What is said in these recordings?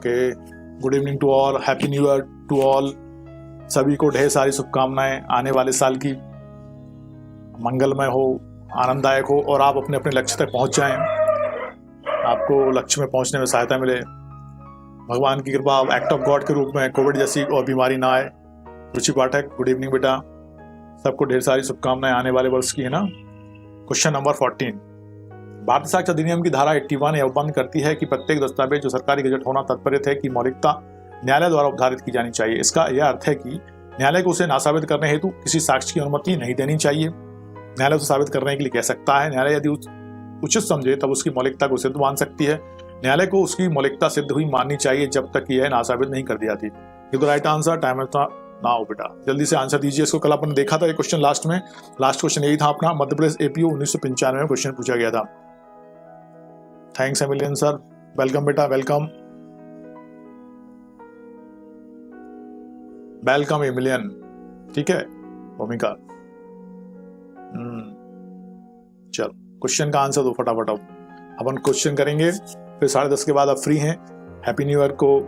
Okay, good evening to all, happy new year to all. सभी को ढेर सारी शुभकामनाएं, आने वाले साल की मंगलमय हो, आनंददायक हो और आप अपने अपने लक्ष्य तक पहुंच जाएं, आपको लक्ष्य में पहुंचने में सहायता मिले। भगवान की कृपा एक्ट ऑफ गॉड के रूप में कोविड जैसी और बीमारी ना आए। रुचि पाठक, गुड इवनिंग बेटा, सबको ढेर सारी शुभकामनाएं आने वाले वर्ष की, है ना। क्वेश्चन नंबर 14, भारतीय साक्ष्य अधिनियम की धारा 81 यह बंद करती है कि प्रत्येक दस्तावेज जो सरकारी गजट होना तात्पर्य है कि मौलिकता न्यायालय द्वारा उपधारित की जानी चाहिए। इसका यह अर्थ है कि न्यायालय को उसे नासाबित करने हेतु किसी साक्ष्य की अनुमति नहीं देनी चाहिए। न्यायालय उसे साबित करने के लिए कह सकता है। न्यायालय यदि उचित समझे तब उसकी मौलिकता को सिद्ध मान सकती है। न्यायालय को उसकी मौलिकता सिद्ध हुई माननी चाहिए जब तक कि यह नासाबित नहीं कर दी जाती। ये तो राइट आंसर। टाइम नाउ बेटा, जल्दी से आंसर दीजिए इसको। कल अपन देखा था ये क्वेश्चन लास्ट क्वेश्चन यही था अपना। मध्य प्रदेश एपीओ 1995 में क्वेश्चन पूछा गया था। थैंक्स एमिलियन सर, वेलकम बेटा, वेलकम वेलकम एमिलियन। ठीक है भूमिका, चलो क्वेश्चन का आंसर दो फटाफट। अब अपन क्वेश्चन करेंगे, फिर 10:30 के बाद आप फ्री हैं। हैप्पी न्यू ईयर को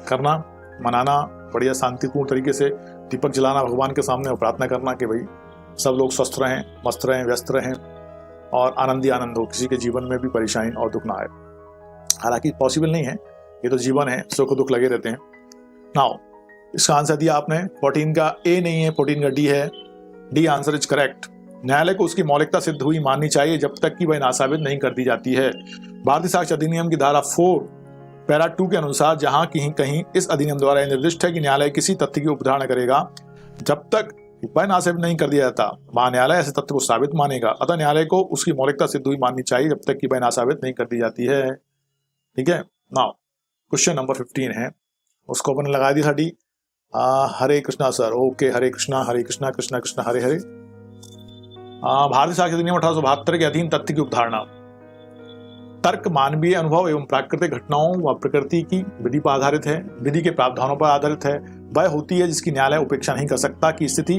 करना, मनाना बढ़िया शांतिपूर्ण तरीके से, दीपक जलाना भगवान के सामने और प्रार्थना करना कि भाई सब लोग स्वस्थ रहें, मस्त रहें, व्यस्त रहें और आनंद ही आनंद हो, किसी के जीवन में भी परेशानी और दुख ना आए। हालांकि पॉसिबल नहीं है, ये तो जीवन है, सुख दुख लगे रहते हैं। नाउ इसका आंसर दिया आपने, 14 का ए नहीं है, 14 का डी है। D answer is correct. न्यायालय को उसकी मौलिकता सिद्ध हुई माननी चाहिए जब तक कि वह नासाबित नहीं कर दी जाती है। भारतीय साक्ष्य अधिनियम की धारा 4 पैरा 2 के अनुसार जहां कहीं इस अधिनियम द्वारा यह निर्दिष्ट है कि न्यायालय किसी तथ्य की उपधारणा करेगा जब तक वह नासाबित नहीं कर दिया जाता, वहां न्यायालय ऐसे तथ्य को साबित मानेगा। अतः न्यायालय को उसकी मौलिकता सिद्ध हुई माननी चाहिए जब तक कि वह नासाबित नहीं कर दी जाती है। ठीक है। नाउ क्वेश्चन नंबर 15 है, उसको अपन लगा दी था डी। हरे कृष्णा सर, ओके, हरे कृष्णा कृष्णा कृष्णा हरे हरे। भारतीय साक्ष्य अधिनियम 1872 के अधीन तथ्य की उपधारणा। तर्क मानवीय अनुभव एवं प्राकृतिक घटनाओं व प्रकृति की विधि पर आधारित है, विधि के प्रावधानों पर आधारित है। वह होती है जिसकी न्यायालय उपेक्षा नहीं कर सकता, की स्थिति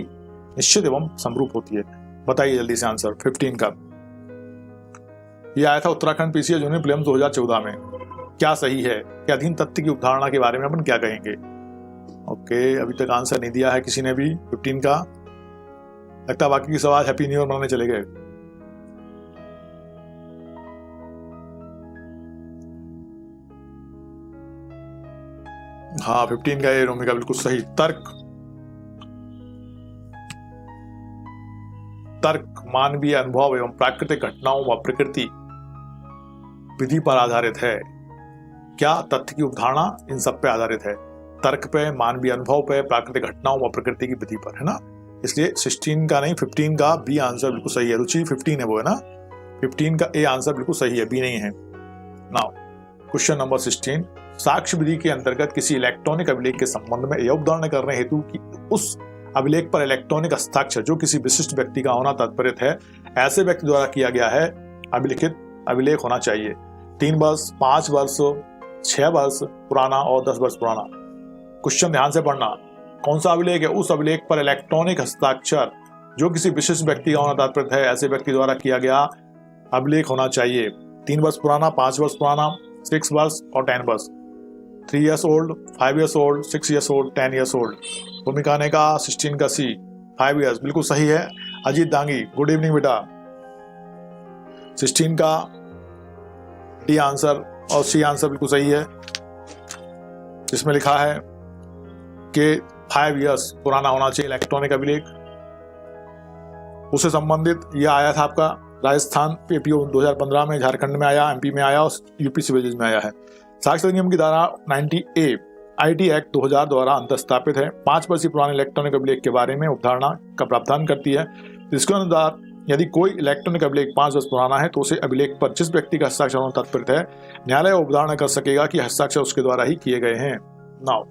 निश्चित एवं समरूप होती है। बताइए जल्दी से आंसर 15 का। यह आया था उत्तराखंड पीसीएस यूनियन प्रीलिम्स 2014 में। क्या सही है कि अधीन तथ्य की उपधारणा के बारे में अपन क्या कहेंगे? ओके, अभी तक आंसर नहीं दिया है किसी ने भी 15 का। लगता बाकी के सवाल हैप्पी न्यू ईयर मनाने चले गए। हाँ 15 का ये रोमिका बिल्कुल सही। तर्क मानवीय अनुभव एवं प्राकृतिक घटनाओं व प्रकृति विधि पर आधारित है। क्या तथ्य की उपधारणा इन सब पे आधारित है, तर्क पे, मानवीय अनुभव पे, प्राकृतिक घटनाओं व प्रकृति की विधि पर, है ना। इसलिए 16 का नहीं 15 का बी आंसर बिल्कुल सही है। रुचि 15 है वो, है ना। 15 का ए आंसर बिल्कुल सही है, बी नहीं है। नाउ क्वेश्चन नंबर 16, साक्ष्य विधि के अंतर्गत किसी इलेक्ट्रॉनिक अभिलेख के संबंध में यह उपधारणा करने हेतु कि उस अभिलेख पर इलेक्ट्रॉनिक हस्ताक्षर जो किसी विशिष्ट व्यक्ति का होना तात्पर्य है, ऐसे व्यक्ति द्वारा किया गया है अभिलिखित अभिलेख होना चाहिए। 3 वर्ष, 5 वर्ष, 6 वर्ष पुराना और 10 वर्ष पुराना। क्वेश्चन ध्यान से पढ़ना। कौन सा अभिलेख है? उस अभिलेख पर इलेक्ट्रॉनिक हस्ताक्षर जो किसी विशिष्ट व्यक्ति का होना तात्पर्य है, ऐसे व्यक्ति द्वारा किया गया अभिलेख होना चाहिए। 3 वर्ष पुराना, 5 वर्ष पुराना, 6 वर्ष और 10 वर्ष। 3 years old, 5 years old, 6 years old, 10 years old। भूमिका ने कहा 16 का सी 5 years बिल्कुल सही है। अजीत दांगी, गुड इवनिंग बेटा। 16 का डी आंसर और सी आंसर बिल्कुल सही है, जिसमें लिखा है कि 5 years पुराना होना चाहिए इलेक्ट्रॉनिक अभिलेख। उससे संबंधित यह आया था आपका राजस्थान एपीओ 2015 में, झारखंड में आया, एमपी में आया और यूपी सिविल में आया है। साक्ष्य अधिनियम की धारा 90A आईटी एक्ट 2000 द्वारा अंतस्थापित है। 5 वर्षीय पुराने इलेक्ट्रॉनिक अभिलेख के बारे में उपधारणा का प्रावधान करती है। इसके अनुसार यदि कोई इलेक्ट्रॉनिक अभिलेख 5 वर्ष पुराना है तो उसे अभिलेख पर जिस व्यक्ति का हस्ताक्षर होना तात्पर्य है, न्यायालय उपधारणा कर सकेगा कि हस्ताक्षर उसके द्वारा ही किए गए हैं। नाउ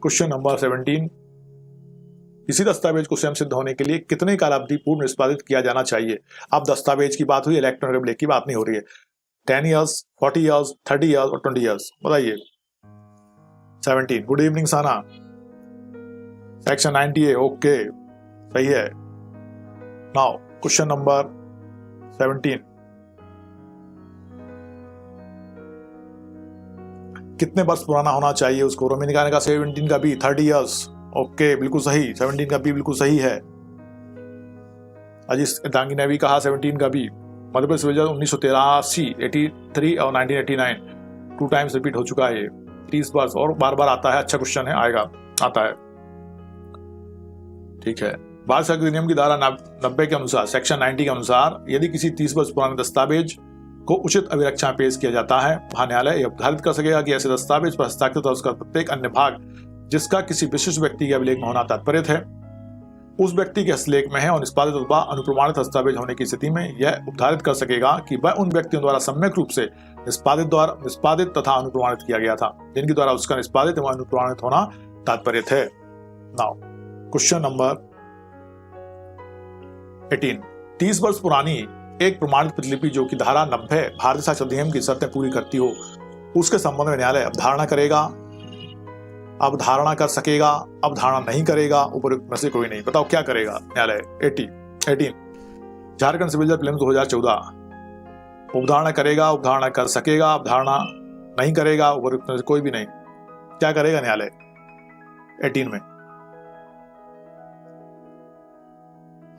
क्वेश्चन नंबर 17, किसी दस्तावेज को स्वयं सिद्ध होने के लिए कितने कालावधि पूर्व निष्पादित किया जाना चाहिए? अब दस्तावेज की बात हुई, इलेक्ट्रॉनिक अभिलेख की बात नहीं हो रही है। 10 years, 40 years, 30 years और 20 years। बताइए 17। गुड इवनिंग साना। सेक्शन 90A, ओके सही है। नाउ क्वेश्चन नंबर 17, कितने वर्ष पुराना होना चाहिए उसको? रोमिनी ने कहा 17 का बी, 30 ईयर्स। ओके, बिल्कुल सही, 17 का बी बिल्कुल सही है। अजीत डांगी ने भी कहा 17 का बी। मध्य प्रदेश विभाजन 1983, 83 और 1989 2 टाइम्स रिपीट हो चुका है ये 30 वर्ष, और बार बार आता है। अच्छा क्वेश्चन है, आएगा, आता है। ठीक है। भारत संविधान अधिनियम की धारा 90 के अनुसार, सेक्शन 90 के अनुसार, यदि किसी 30 वर्ष पुराने दस्तावेज को उचित अभिरक्षा में पेश किया जाता है, न्यायालय यह निर्धारित कर सकेगा कि ऐसे दस्तावेज पर हस्ताक्षर और उसका प्रत्येक अन्य भाग जिसका किसी विशिष्ट व्यक्ति के अभिलेख में होना तात्पर्य है, उस व्यक्ति के हस्तलेख में है और निष्पादित अथवा अनुप्रमाणित दस्तावेज होने की स्थिति में यह निर्धारित कर सकेगा कि वह उन व्यक्तियों द्वारा सम्यक रूप से निष्पादित तथा अनुप्रमाणित किया गया था, जिनके द्वारा उसका निष्पादित एवं अनुप्रमाणित होना तात्पर्य है। नाउ क्वेश्चन नंबर 18, 30 वर्ष पुरानी एक प्रमाणित प्रतिलिपि जो कि धारा 90 भारतीय साक्ष्य अधिनियम की शर्तें पूरी करती हो, उसके संबंध में न्यायालय अवधारणा करेगा, अवधारणा कर सकेगा, अवधारणा नहीं करेगा, उपयुक्त में से कोई नहीं। बताओ क्या करेगा न्यायालय? 18 झारखंड सिविल जज प्रीलिम्स 2014, अवधारणा करेगा, अवधारणा कर सकेगा, अवधारणा नहीं करेगा, उपयुक्त में से कोई भी नहीं। क्या करेगा न्यायालय 18 में?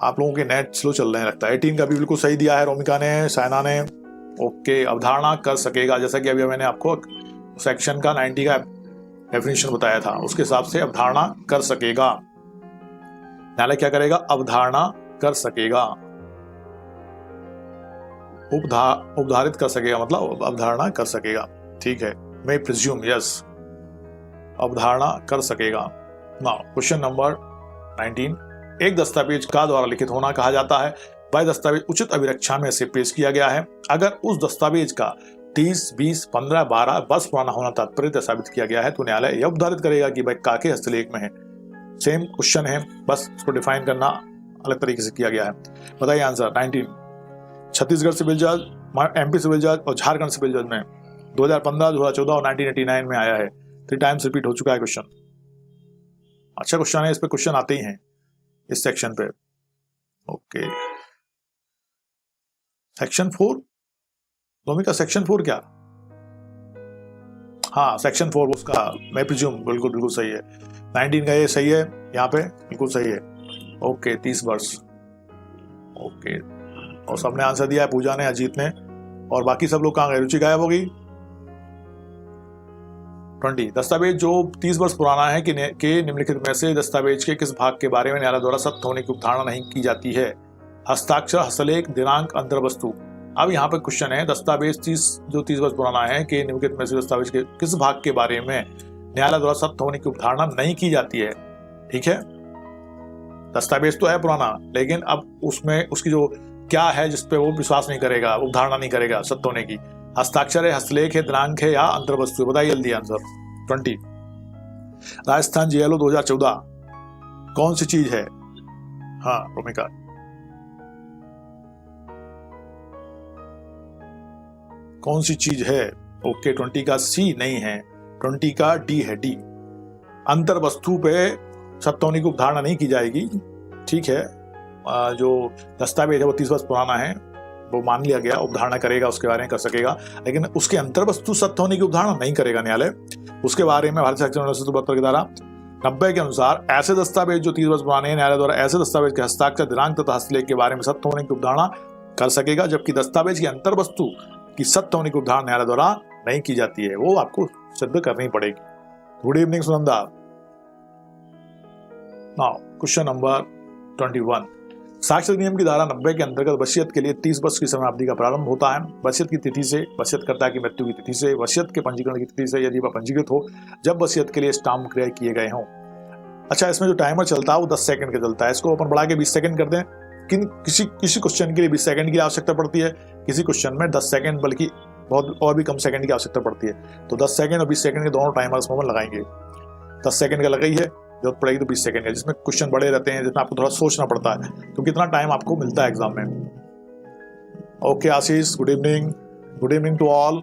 आप लोगों के नेट स्लो चल रहे हैं लगता है। 18 का भी बिल्कुल सही दिया है रोमिका ने, साइना ने। ओके, अवधारणा कर सकेगा, जैसा कि अभी मैंने आपको सेक्शन का 90 का डेफिनेशन बताया था, उसके हिसाब से अवधारणा कर सकेगा। न्यायालय क्या करेगा? अवधारणा कर सकेगा, उपधारित कर सकेगा, मतलब अवधारणा कर सकेगा। ठीक है, मे प्रिज्यूम, यस, अवधारणा कर सकेगा। नाउ क्वेश्चन नंबर 19, एक दस्तावेज का द्वारा लिखित होना कहा जाता है वह दस्तावेज उचित अभिरक्षा में से पेश किया गया है अगर उस दस्तावेज का 30, 20, 15, 12 वर्ष पुराना होना तात्पर्य साबित किया गया है, तो न्यायालय यह निर्धारित करेगा कि वह काके हस्तलेख में है। सेम क्वेश्चन है, बस इसको डिफाइन करना अलग तरीके से किया गया है। बताइए आंसर। 19 छत्तीसगढ़ सिविल जज, MP सिविल जज और झारखंड सिविल जज में 2015, 2014 और 1989 में आया है। 3 टाइम्स रिपीट हो चुका है क्वेश्चन। अच्छा क्वेश्चन है, इस पे क्वेश्चन आते ही हैं इस सेक्शन पे। ओके, सेक्शन 4 भूमिका, सेक्शन 4 क्या? हाँ, सेक्शन 4 उसका मैं प्रिज्यूम बिल्कुल सही है। 19 का ये सही है, यहाँ पे बिल्कुल सही है। ओके, 30 वर्ष। ओके, और सबने आंसर दिया है, पूजा ने, अजीत ने, और बाकी सब लोग कहाँ गए? रुचि गायब हो गई। 20 दस्तावेज जो 30 वर्ष पुराना है कि निम्नलिखित में से दस्तावेज के किस भाग के बारे में न्यायालय द्वारा सत्य होने की उपधारणा नहीं की जाती है? हस्ताक्षर, हस्तलेख, दिनांक, अंतर्वस्तु। अब यहाँ पे क्वेश्चन है, दस्तावेज 30 वर्ष पुराना है कि निम्नलिखित में से दस्तावेज के किस भाग के बारे में न्यायालय द्वारा सत्य होने की उपधारणा नहीं की जाती है? ठीक है, दस्तावेज तो है पुराना, लेकिन अब उसमें उसकी जो क्या है जिसपे वो विश्वास नहीं करेगा, उपधारणा नहीं करेगा सत्य होने की? हस्ताक्षर है, हस्तलेख है, दिनांक है, या अंतर्वस्तु? बताइए जल्दी आंसर। 20 राजस्थान JLO 2014 कौन सी चीज है? हाँ भूमिका, कौन सी चीज है? ओके, 20 का C नहीं है, 20 का D है, D। अंतर्वस्तु पे सत्य होने की उपधारणा नहीं की जाएगी। ठीक है, जो दस्तावेज है वो 30 वर्ष पुराना है, वो मान लिया गया, उपधारणा करेगा, उसके बारे में कर सकेगा, लेकिन उसके अंतर्वस्तु सत्य होने की उपधारणा नहीं करेगा न्यायालय। उसके बारे में भारतीय सेक्शन 1972 की धारा 90 के अनुसार ऐसे दस्तावेज जो 30 वर्ष पुराने हैं, न्यायालय द्वारा ऐसे दस्तावेज के हस्ताक्षर, दिनांक तथा हस्तलेख के बारे में सत्य होने की उपधारणा कर सकेगा, जबकि दस्तावेज की अंतर्वस्तु की सत्य होने की उपधारणा न्यायालय द्वारा नहीं की जाती है, वो आपको सिद्ध करनी पड़ेगी। Good evening Sunanda. Now question number 21, साक्ष्य अधिनियम की धारा 90 के अंतर्गत वसीयत के लिए 30 वर्ष की समयावधि का प्रारंभ होता है वसीयत की तिथि से, वसीयतकर्ता की मृत्यु की तिथि से, वसीयत के पंजीकरण की तिथि से, यदि वह पंजीकृत हो, जब वसीयत के लिए स्टाम्प क्रय किए गए हों। अच्छा, इसमें जो टाइमर चलता है वो 10 सेकंड का चलता है, इसको अपन बढ़ा के 20 सेकंड कर दें। किसी क्वेश्चन के लिए 20 सेकंड की आवश्यकता पड़ती है, किसी क्वेश्चन में 10 सेकंड बल्कि बहुत और भी कम सेकंड की आवश्यकता पड़ती है। तो 10 सेकंड और 20 सेकंड के दोनों टाइमर इसमें लगाएंगे। 10 सेकंड का लगा ही है, जरूरत पड़ेगी तो 20 सेकंड है, जिसमें क्वेश्चन बड़े रहते हैं, जिसमें आपको थोड़ा सोचना पड़ता है, तो कितना टाइम आपको मिलता है एग्जाम में। Okay Ashish, good evening to all.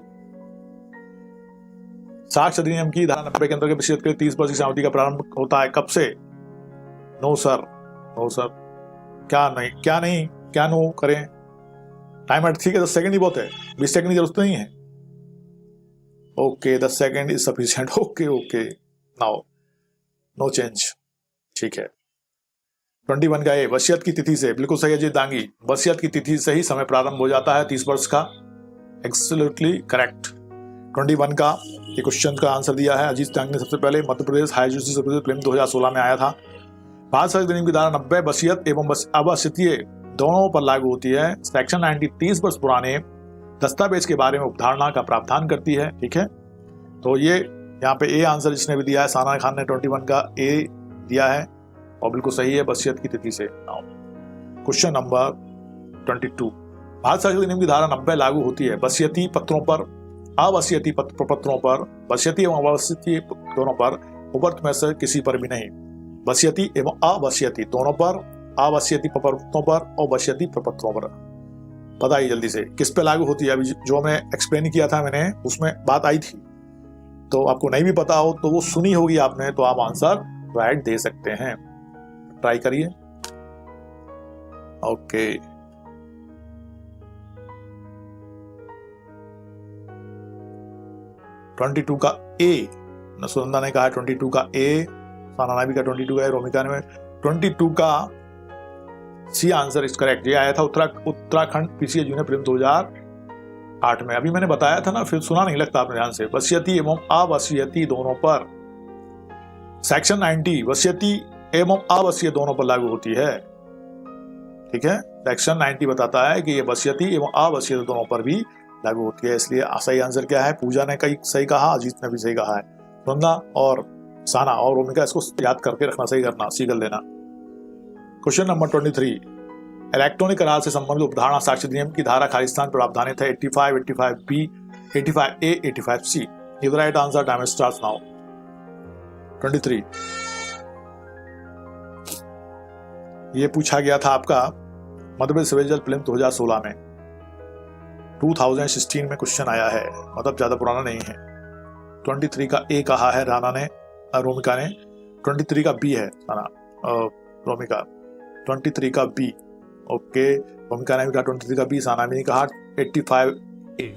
साक्ष्य अधिनियम की धारा 90 के अंतर्गत वसीयत के लिए 30 वर्ष की समयावधि का प्रारंभ होता है कब से? नो सर, क्या नो करें? टाइमर ठीक है, 10 सेकंड ही बहुत है, 20 सेकंड की जरूरत नहीं है। Okay, the second is sufficient. Okay okay, now no change, ठीक है। 21 का ए, वसीयत की तिथि से, बिल्कुल सही अजीत दांगी, वसीयत की तिथि से ही समय प्रारंभ हो जाता है 30 वर्ष का, एब्सोल्युटली करेक्ट। 21 का ये क्वेश्चन का आंसर दिया है अजीत दांगी ने सबसे पहले। Madhya Pradesh high justice film 2016 में आया था। भारत संविधान अधिनियम की धारा 90 वसीयत एवं अवसीयतीय दोनों पर लागू होती है। सेक्शन 90 30 वर्ष पुराने दस्तावेज के बारे में उपधारणा का प्रावधान करती है, ठीक है। तो ये यहाँ पे ए आंसर जिसने भी दिया है, साना खान ने 21 का ए दिया है और बिल्कुल सही है, वसीयत की तिथि से। क्वेश्चन नंबर 22, भारत संविधान अधिनियम की धारा 90 लागू होती है वसीयती पत्रों पर, अवसीयती पत्रों पर, वसीयती एवं अवसीयती दोनों पर, उपर्युक्त में से किसी पर भी नहीं। वसीयती एवं अवसीयती दोनों पर, अवसीयती प्रपत्रों पर और वसीयती प्रपत्रों पर। बताइए जल्दी से किस पे लागू होती है। अभी जो मैं एक्सप्लेन किया था मैंने, उसमें बात आई थी, तो आपको नहीं भी पता हो तो वो सुनी होगी आपने, तो आप आंसर राइट दे सकते हैं। ट्राई करिए। ओके, ट्वेंटी टू का ए, नसुंदा ने कहा 22 का ए, साना भी का 22 का, रोमिका ने 22 का सी आंसर इज करेक्ट। ये आया था उत्तराखंड पीसीए जूनियर फिल्म 2008 में। अभी मैंने बताया था ना, फिर सुना नहीं लगता आपने ध्यान से। वसीयती एवं अवसीयती दोनों पर सेक्शन 90 वसीयती एवं अवसीय दोनों पर लागू होती है, ठीक है। सेक्शन 90 बताता है कि ये वसीयती एवं अवसीय दोनों पर भी लागू होती है। इसलिए सही आंसर क्या है, पूजा ने कई सही कहा, अजीत ने भी सही कहा है। वृंदा और साना और रोमिका इसको याद करके रखना, सही करना, सीख लेना। क्वेश्चन नंबर 23, इलेक्ट्रॉनिक करार से संबंधित उपधारणा साक्ष्य अधिनियम की धारा खालिस्तान पर प्रावधानित है 85, 85B, 85A, 85C। Give the right answer, time starts now. 23 ये पूछा गया था आपका मध्य प्रदेश सिविल जज फिल्म 2016 में, 2016 में क्वेश्चन आया है, मतलब ज्यादा पुराना नहीं है। 23 का ए कहा है राना ने, रोमिका ने। 23 का बी है साना, रोमिका। 23 का बी, ओके, रोमिका ने भी कहा 23 का बी, साना ने कहा 85A।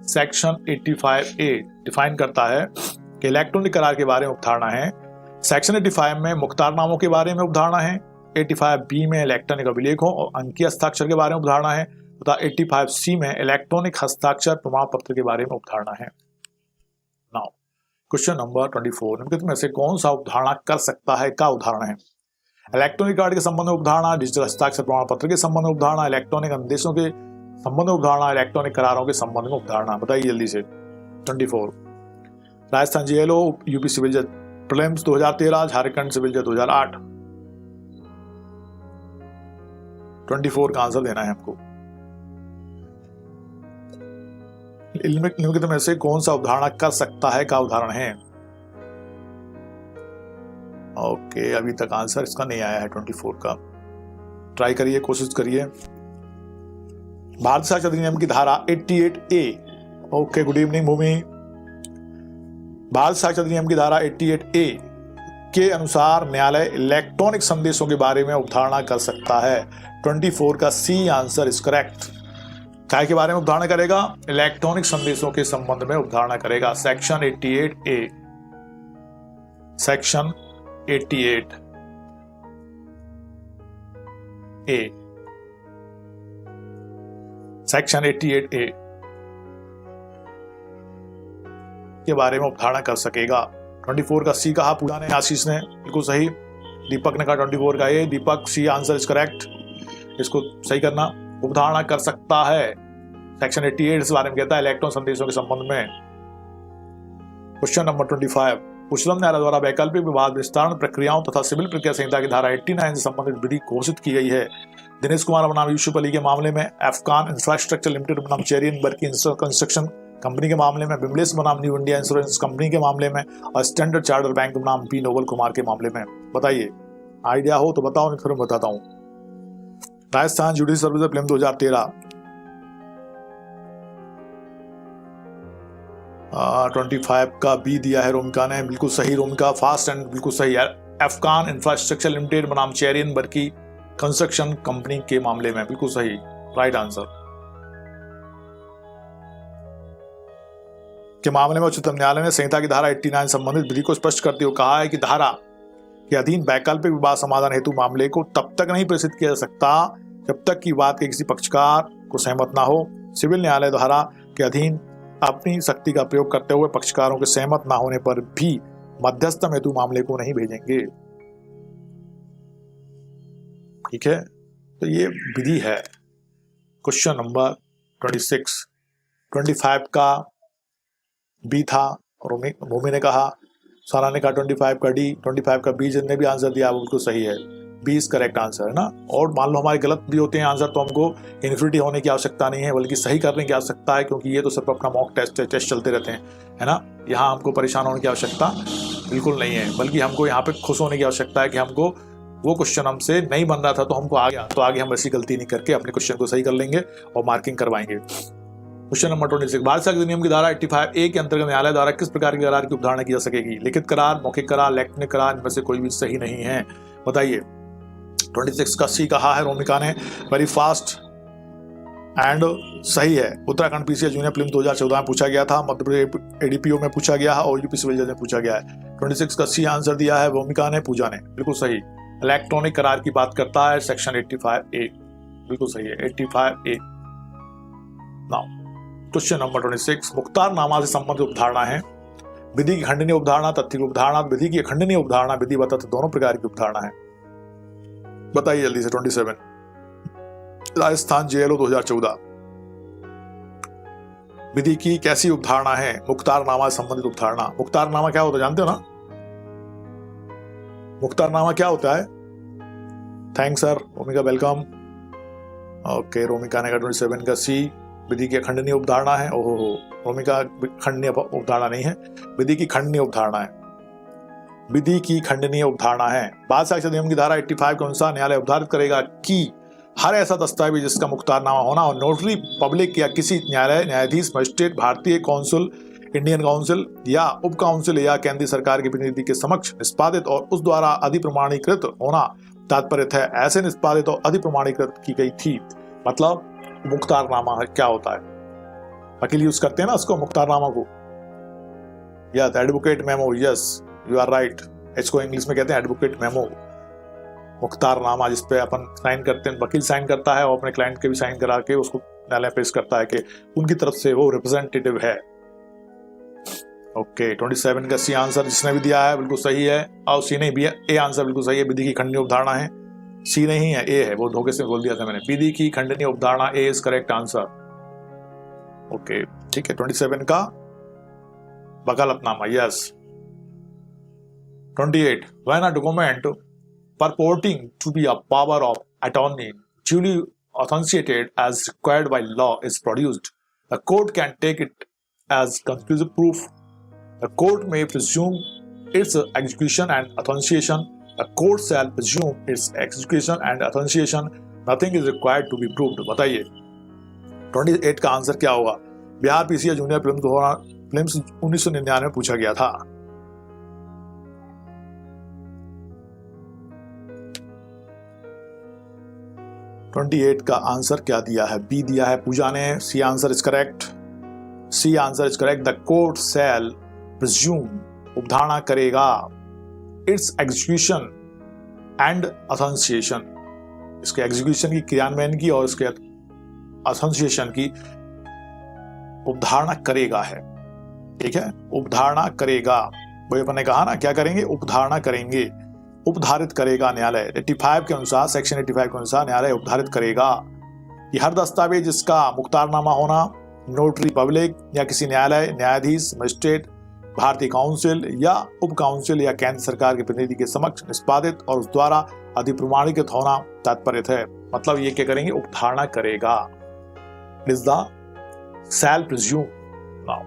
सेक्शन 85A डिफाइन करता है कि इलेक्ट्रॉनिक करार के बारे में उपधारणा है। सेक्शन 85 में मुख्तारनामों के बारे में उपधारणा है, 85B में इलेक्ट्रॉनिक अभिलेखों और अंकीय हस्ताक्षर के बारे में उपधारणा है तथा 85C में इलेक्ट्रॉनिक हस्ताक्षर प्रमाण पत्र के बारे में उपधारणा है। नाउ क्वेश्चन नंबर 24, निम्नलिखित में से कौन सा उपधारणा कर सकता है, का उदाहरण है। इलेक्ट्रॉनिक कार्ड के संबंध में उपधारणा, डिजिटल हस्ताक्षर प्रमाण पत्र के संबंध में उपधारणा, इलेक्ट्रॉनिक आदेशों के संबंध में उपधारणा, इलेक्ट्रॉनिक करारों के संबंध में उपधारणा। बताइए जल्दी से। 24, राजस्थान जेएलओ, यूपी सिविल जज प्रीलिम्स 2013, झारखंड सिविल जज 2008। 24 का आंसर देना है आपको। निम्नलिखित में से कौन सा उदाहरण कर सकता है, का उदाहरण है। ओके, अभी तक आंसर इसका नहीं आया है 24 का। ट्राई करिए, कोशिश करिए। भारत साक्ष्य अधिनियम की धारा 88A, ओके, गुड इवनिंग भूमि। भारत साक्ष्य अधिनियम की धारा 88A के अनुसार न्यायालय इलेक्ट्रॉनिक संदेशों के बारे में उपधारणा कर सकता है। 24 का सी आंसर इज करेक्ट। क्या के बारे में उपधारणा करेगा, इलेक्ट्रॉनिक संदेशों के संबंध में उपधारणा करेगा। Section 88A, section 88A, section 88A के बारे में उपधारणा कर सकेगा। 24 का सी कहा पूजा ने, आशीष ने, बिल्कुल सही। दीपक ने कहा 24 का ए, दीपक सी आंसर इज करेक्ट। इसको सही करना, उपधारणा कर सकता है। सेक्शन 88 इस बारे में कहता है इलेक्ट्रॉन संदेशों के संबंध में। क्वेश्चन नंबर 25, उच्चतम न्यायालय द्वारा वैकल्पिक विवाद विस्तारण प्रक्रियाओं तथा सिविल प्रक्रिया संहिता की धारा 89 से संबंधित विधि घोषित की गई है। दिनेश कुमार बनाम यूसुफ अली के मामले में, अफगान इंफ्रास्ट्रक्चर लिमिटेड बनाम चेरियन बर्की कंस्ट्रक्शन कंपनी के मामले में, बिमलेस बनाम न्यू इंडिया इंश्योरेंस कंपनी के मामले में और स्टैंडर्ड चार्टर्ड बैंक बनाम पी नोबल कुमार के मामले में। बताइए, आइडिया हो तो बताओ, नहीं फिर मैं बताता हूं। राजस्थान जुडिशियल सर्विस फिल्म 2013, 25 का बी दिया है रोमिका ने, बिल्कुल सही रोमिका, फास्ट एंड बिल्कुल सही है। अफगान इंफ्रास्ट्रक्चर लिमिटेड बनाम चेरियन बर्की कंस्ट्रक्शन कंपनी के मामले में, बिल्कुल सही, राइट आंसर। के मामले में उच्चतम न्यायालय ने संहिता की धारा 89 संबंधित विधि को स्पष्ट करते हुए कहा है कि धारा के अधीन वैकल्पिक विवाद समाधान हेतु मामले को तब तक नहीं प्रेषित किया जा सकता जब तक कि विवाद के किसी पक्षकार को सहमत ना हो। सिविल न्यायालय धारा के अधीन अपनी शक्ति का प्रयोग करते हुए पक्षकारों के सहमत ना होने पर भी मध्यस्थम हेतु मामले को नहीं भेजेंगे। ठीक है, तो ये विधि है। क्वेश्चन नंबर 26, 25 का बी था, भूमि ने कहा, सारा ने कहा 25 का डी, 25 का बी। जिनने भी आंसर दिया वो बिल्कुल सही है, बी इज करेक्ट आंसर है ना। और मान लो हमारे गलत भी होते हैं आंसर तो हमको इन्फिनिटी होने की आवश्यकता नहीं है, बल्कि सही करने की आवश्यकता है, क्योंकि ये तो सिर्फ अपना मॉक टेस्ट चलते रहते हैं, है ना। यहाँ हमको परेशान होने की आवश्यकता बिल्कुल नहीं है, बल्कि हमको यहाँ पे खुश होने की आवश्यकता है कि हमको वो क्वेश्चन हमसे नहीं बन रहा था तो हमको आ गया, तो आगे हम ऐसी गलती नहीं करके अपने क्वेश्चन को सही कर लेंगे और मार्किंग करवाएंगे। क्वेश्चन नंबर 26, भारत संघ अधिनियम की धारा 85A के अंतर्गत न्यायालय द्वारा किस प्रकार की करार की अवधारणा की जा सकेगी? लिखित करार, मौखिक करार, इलेक्ट्रॉनिक करार, इनमें से कोई भी सही नहीं है, बताइए। 26 का सी कहा है रोमिका ने, वेरी फास्ट एंड सही है। उत्तराखंड पीसीएस जूनियर प्रीलिम्स 2014 में पूछा गया था, मध्य प्रदेश एडीपीओ में पूछा गया है और यूपी सिविल जज में पूछा गया है। 26 का सी आंसर दिया है रोमिका ने, पूजा ने, बिल्कुल सही। इलेक्ट्रॉनिक करार की बात करता है, सेक्शन 85A, बिल्कुल सही है, 85A। नाउ क्वेश्चन नंबर 26, मुख्तारनामा से संबंधित उपधारणा है। विधि की खंडनीय उपधारणा, तथ्य की उपधारणा। विधि की खंडनीय उपधारणा विधि व तथ्य दोनों प्रकार की उपधारणा है, बताइए जल्दी से। 27, राजस्थान जेएलओ 2014, विधि की कैसी उपधारणा है? मुख्तारनामा से संबंधित उपधारणा। मुख्तारनामा क्या होता है जानते हो ना? मुख्तारनामा क्या होता है? Thanks sir, Romika welcome. Okay, Romika ने कहा 27 का सी, विधि की खंडनीय उपधारणा है। ओहो, रोमिका खंडनीय उपधारणा नहीं है, विधि की खंडनीय उपधारणा है, विधि की खंडनीय उपधारणा है। भारत साक्ष्य अधिनियम की धारा 85 के अनुसार न्यायालय उपधारित करेगा कि हर ऐसा दस्तावेज जिसका मुख्तारनामा होना और नोटरी पब्लिक या किसी न्यायालय, न्यायाधीश, मजिस्ट्रेट, भारतीय काउंसिल, इंडियन काउंसिल या उप काउंसिल या केंद्रीय सरकार के प्रतिनिधि के समक्ष निष्पादित और उस द्वारा अधिप्रमाणीकृत होना तात्पर्य है। ऐसे निष्पादित और अधिप्रमाणीकृत की गई थी। मतलब मुख्तारनामा क्या होता है? वकील यूज करते हैं ना उसको, मुख्तारनामा को। Yes, advocate memo, yes you are right. इसको इंग्लिश में कहते हैं एडवोकेट मेमो, मुख्तारनामा, जिसपे अपन साइन करते हैं, वकील साइन करता है और अपने क्लाइंट के भी साइन करा के उसको न्यायालय पेश करता है कि उनकी तरफ से वो रिप्रेजेंटेटिव है। ओके, 27 का सी आंसर जिसने भी दिया है बिल्कुल सही है, और सी नहीं भी है, ए आंसर बिल्कुल सही है। विधि की खंडनीय उपधारणा है, सी नहीं है, ए है, वो धोखे से बोल दिया था मैंने। विधि की खंडनीय उपधारणा, A is correct answer. Okay, ठीक है। 27 का वकालतनामा, yes. 28, when a document purporting to be a power of attorney duly authenticated as required by law is produced, the court can take it as conclusive proof. The court may presume its execution and authentication. The court shall presume its execution and authentication. Nothing is required to be proved. बताइए 28 का answer क्या होगा? Bihar PCS junior prelims 1999 में पूछा गया था। Twenty का answer क्या दिया है? बी दिया है पूजा ने। C answer is correct, C answer is correct. The court shall presume, उपधारणा करेगा, इट्स एग्जीक्यूशन एंड अथेंटिकेशन, इसके एग्जीक्यूशन की, क्रियान्वयन की और इसके अथेंटिकेशन की उपधारणा करेगा है। ठीक है, उपधारणा करेगा, वही अपन ने कहा ना, क्या करेंगे? उपधारणा करेंगे, उपधारित करेगा न्यायालय। 85 के अनुसार, सेक्शन 85 के अनुसार न्यायालय उपधारित करेगा कि हर दस्तावेज जिसका मुख्तारनामा होना नोटरी पब्लिक या किसी न्यायालय, न्यायाधीश, मजिस्ट्रेट, भारतीय काउंसिल या उप काउंसिल या केंद्र सरकार के प्रतिनिधि के समक्ष निष्पादित और उस द्वारा अधिप्रमाणित होना तात्पर्य है। मतलब ये क्या करेंगे? उपधारणा करेगा। It is the shall presume now,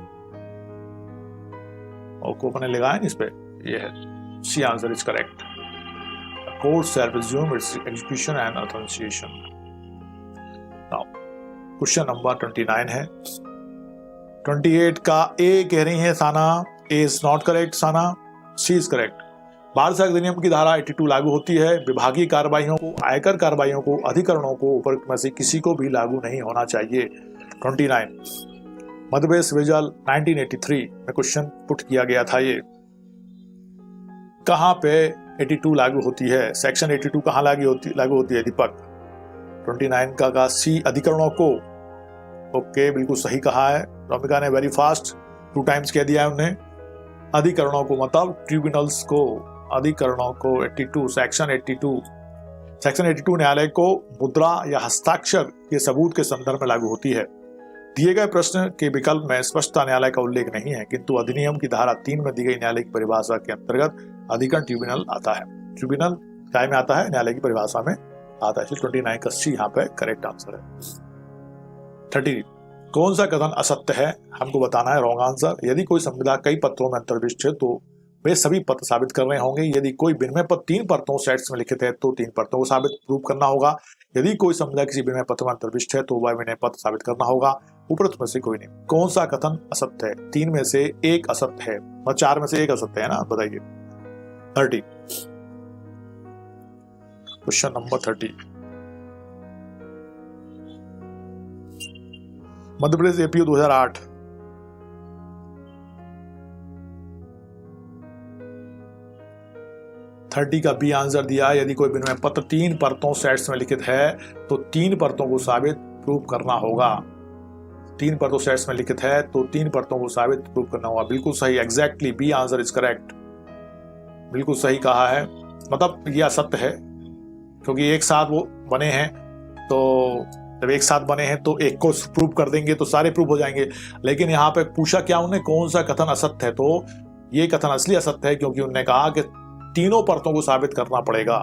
और को अपने लगाए इस पे, ये है C answer is correct. Court shall presume its execution and authentication. Now, question number 29 है। 28 का A कह रही है साना, A is not correct Sana, C is correct। Bharat संघ अधिनियम की धारा 82 लागू होती है। विभागीय कार्रवाइयों को, आयकर कार्रवाइयों को, अधिकरणों को ऊपर में से किसी को भी लागू नहीं होना चाहिए। 29, मध्यप्रदेश विजल 1983 में क्वेश्चन पुट किया गया था। ये कहां पे 82 लागू होती है? सेक्शन 82 कहां लागू होती है दीपक? 29 का सी, अधिकरणों को। ओके, बिल्कुल सही कहा है रोमिका ने, वेरी फास्ट, 2 टाइम्स कह दिया है उन्होंने। अधिकरणों को मतलब ट्रिब्यूनल्स को, अधिकरणों को 82, सेक्शन 82 न्यायालय को मुद्रा या हस्ताक्षर के सबूत के संदर्भ में लागू होती है। दिए गए प्रश्न के विकल्प में स्पष्टता न्यायालय का उल्लेख नहीं है, किंतु अधिनियम की धारा 3 में दी गई न्यायालय की परिभाषा के अंतर्गत अधिकरण ट्रिब्यूनल आता है। ट्रिब्यूनल काय में आता है? न्यायालय की परिभाषा में आता है। 29 का सी यहाँ पे करेक्ट आंसर है। 30, कौन सा कथन असत्य है? हमको बताना है रॉन्ग आंसर। यदि कोई संविदा कई पत्रों में अंतर्विष्ट है तो वे सभी पत्र साबित कर रहे होंगे। यदि कोई विनिमय पत्र 3 परतों सेट्स में लिखित है तो 3 परतों को साबित प्रूव करना होगा। यदि कोई संविदा किसी विनिमय पत्र में अंतर्विष्ट है तो वह विनिमय पत्र साबित करना होगा। उपरोक्त में से कोई नहीं। कौन सा कथन असत्य है? 3 में से 1 असत्य है, मतलब 4 में से 1 असत्य है ना, बताइए। 30, क्वेश्चन नंबर 30, मध्य प्रदेश एपीओ 2008 30 का बी आंसर दिया है। यदि कोई विनिमय पत्र 3 परतों सेट्स में लिखित है तो 3 परतों को साबित प्रूव करना होगा। 3 परतों सेट्स में लिखित है तो 3 परतों को साबित प्रूव करना होगा। बिल्कुल सही, exactly, B answer is correct, बिल्कुल सही कहा है। मतलब यह असत्य है क्योंकि एक साथ वो बने हैं, तो जब एक साथ बने हैं तो एक को प्रूव कर देंगे तो सारे प्रूव हो जाएंगे। लेकिन यहाँ पे पूछा क्या उन्होंने, कौन सा कथन असत्य है? तो ये कथन असली असत्य है क्योंकि उन्होंने कहा कि तीनों परतों को साबित करना पड़ेगा।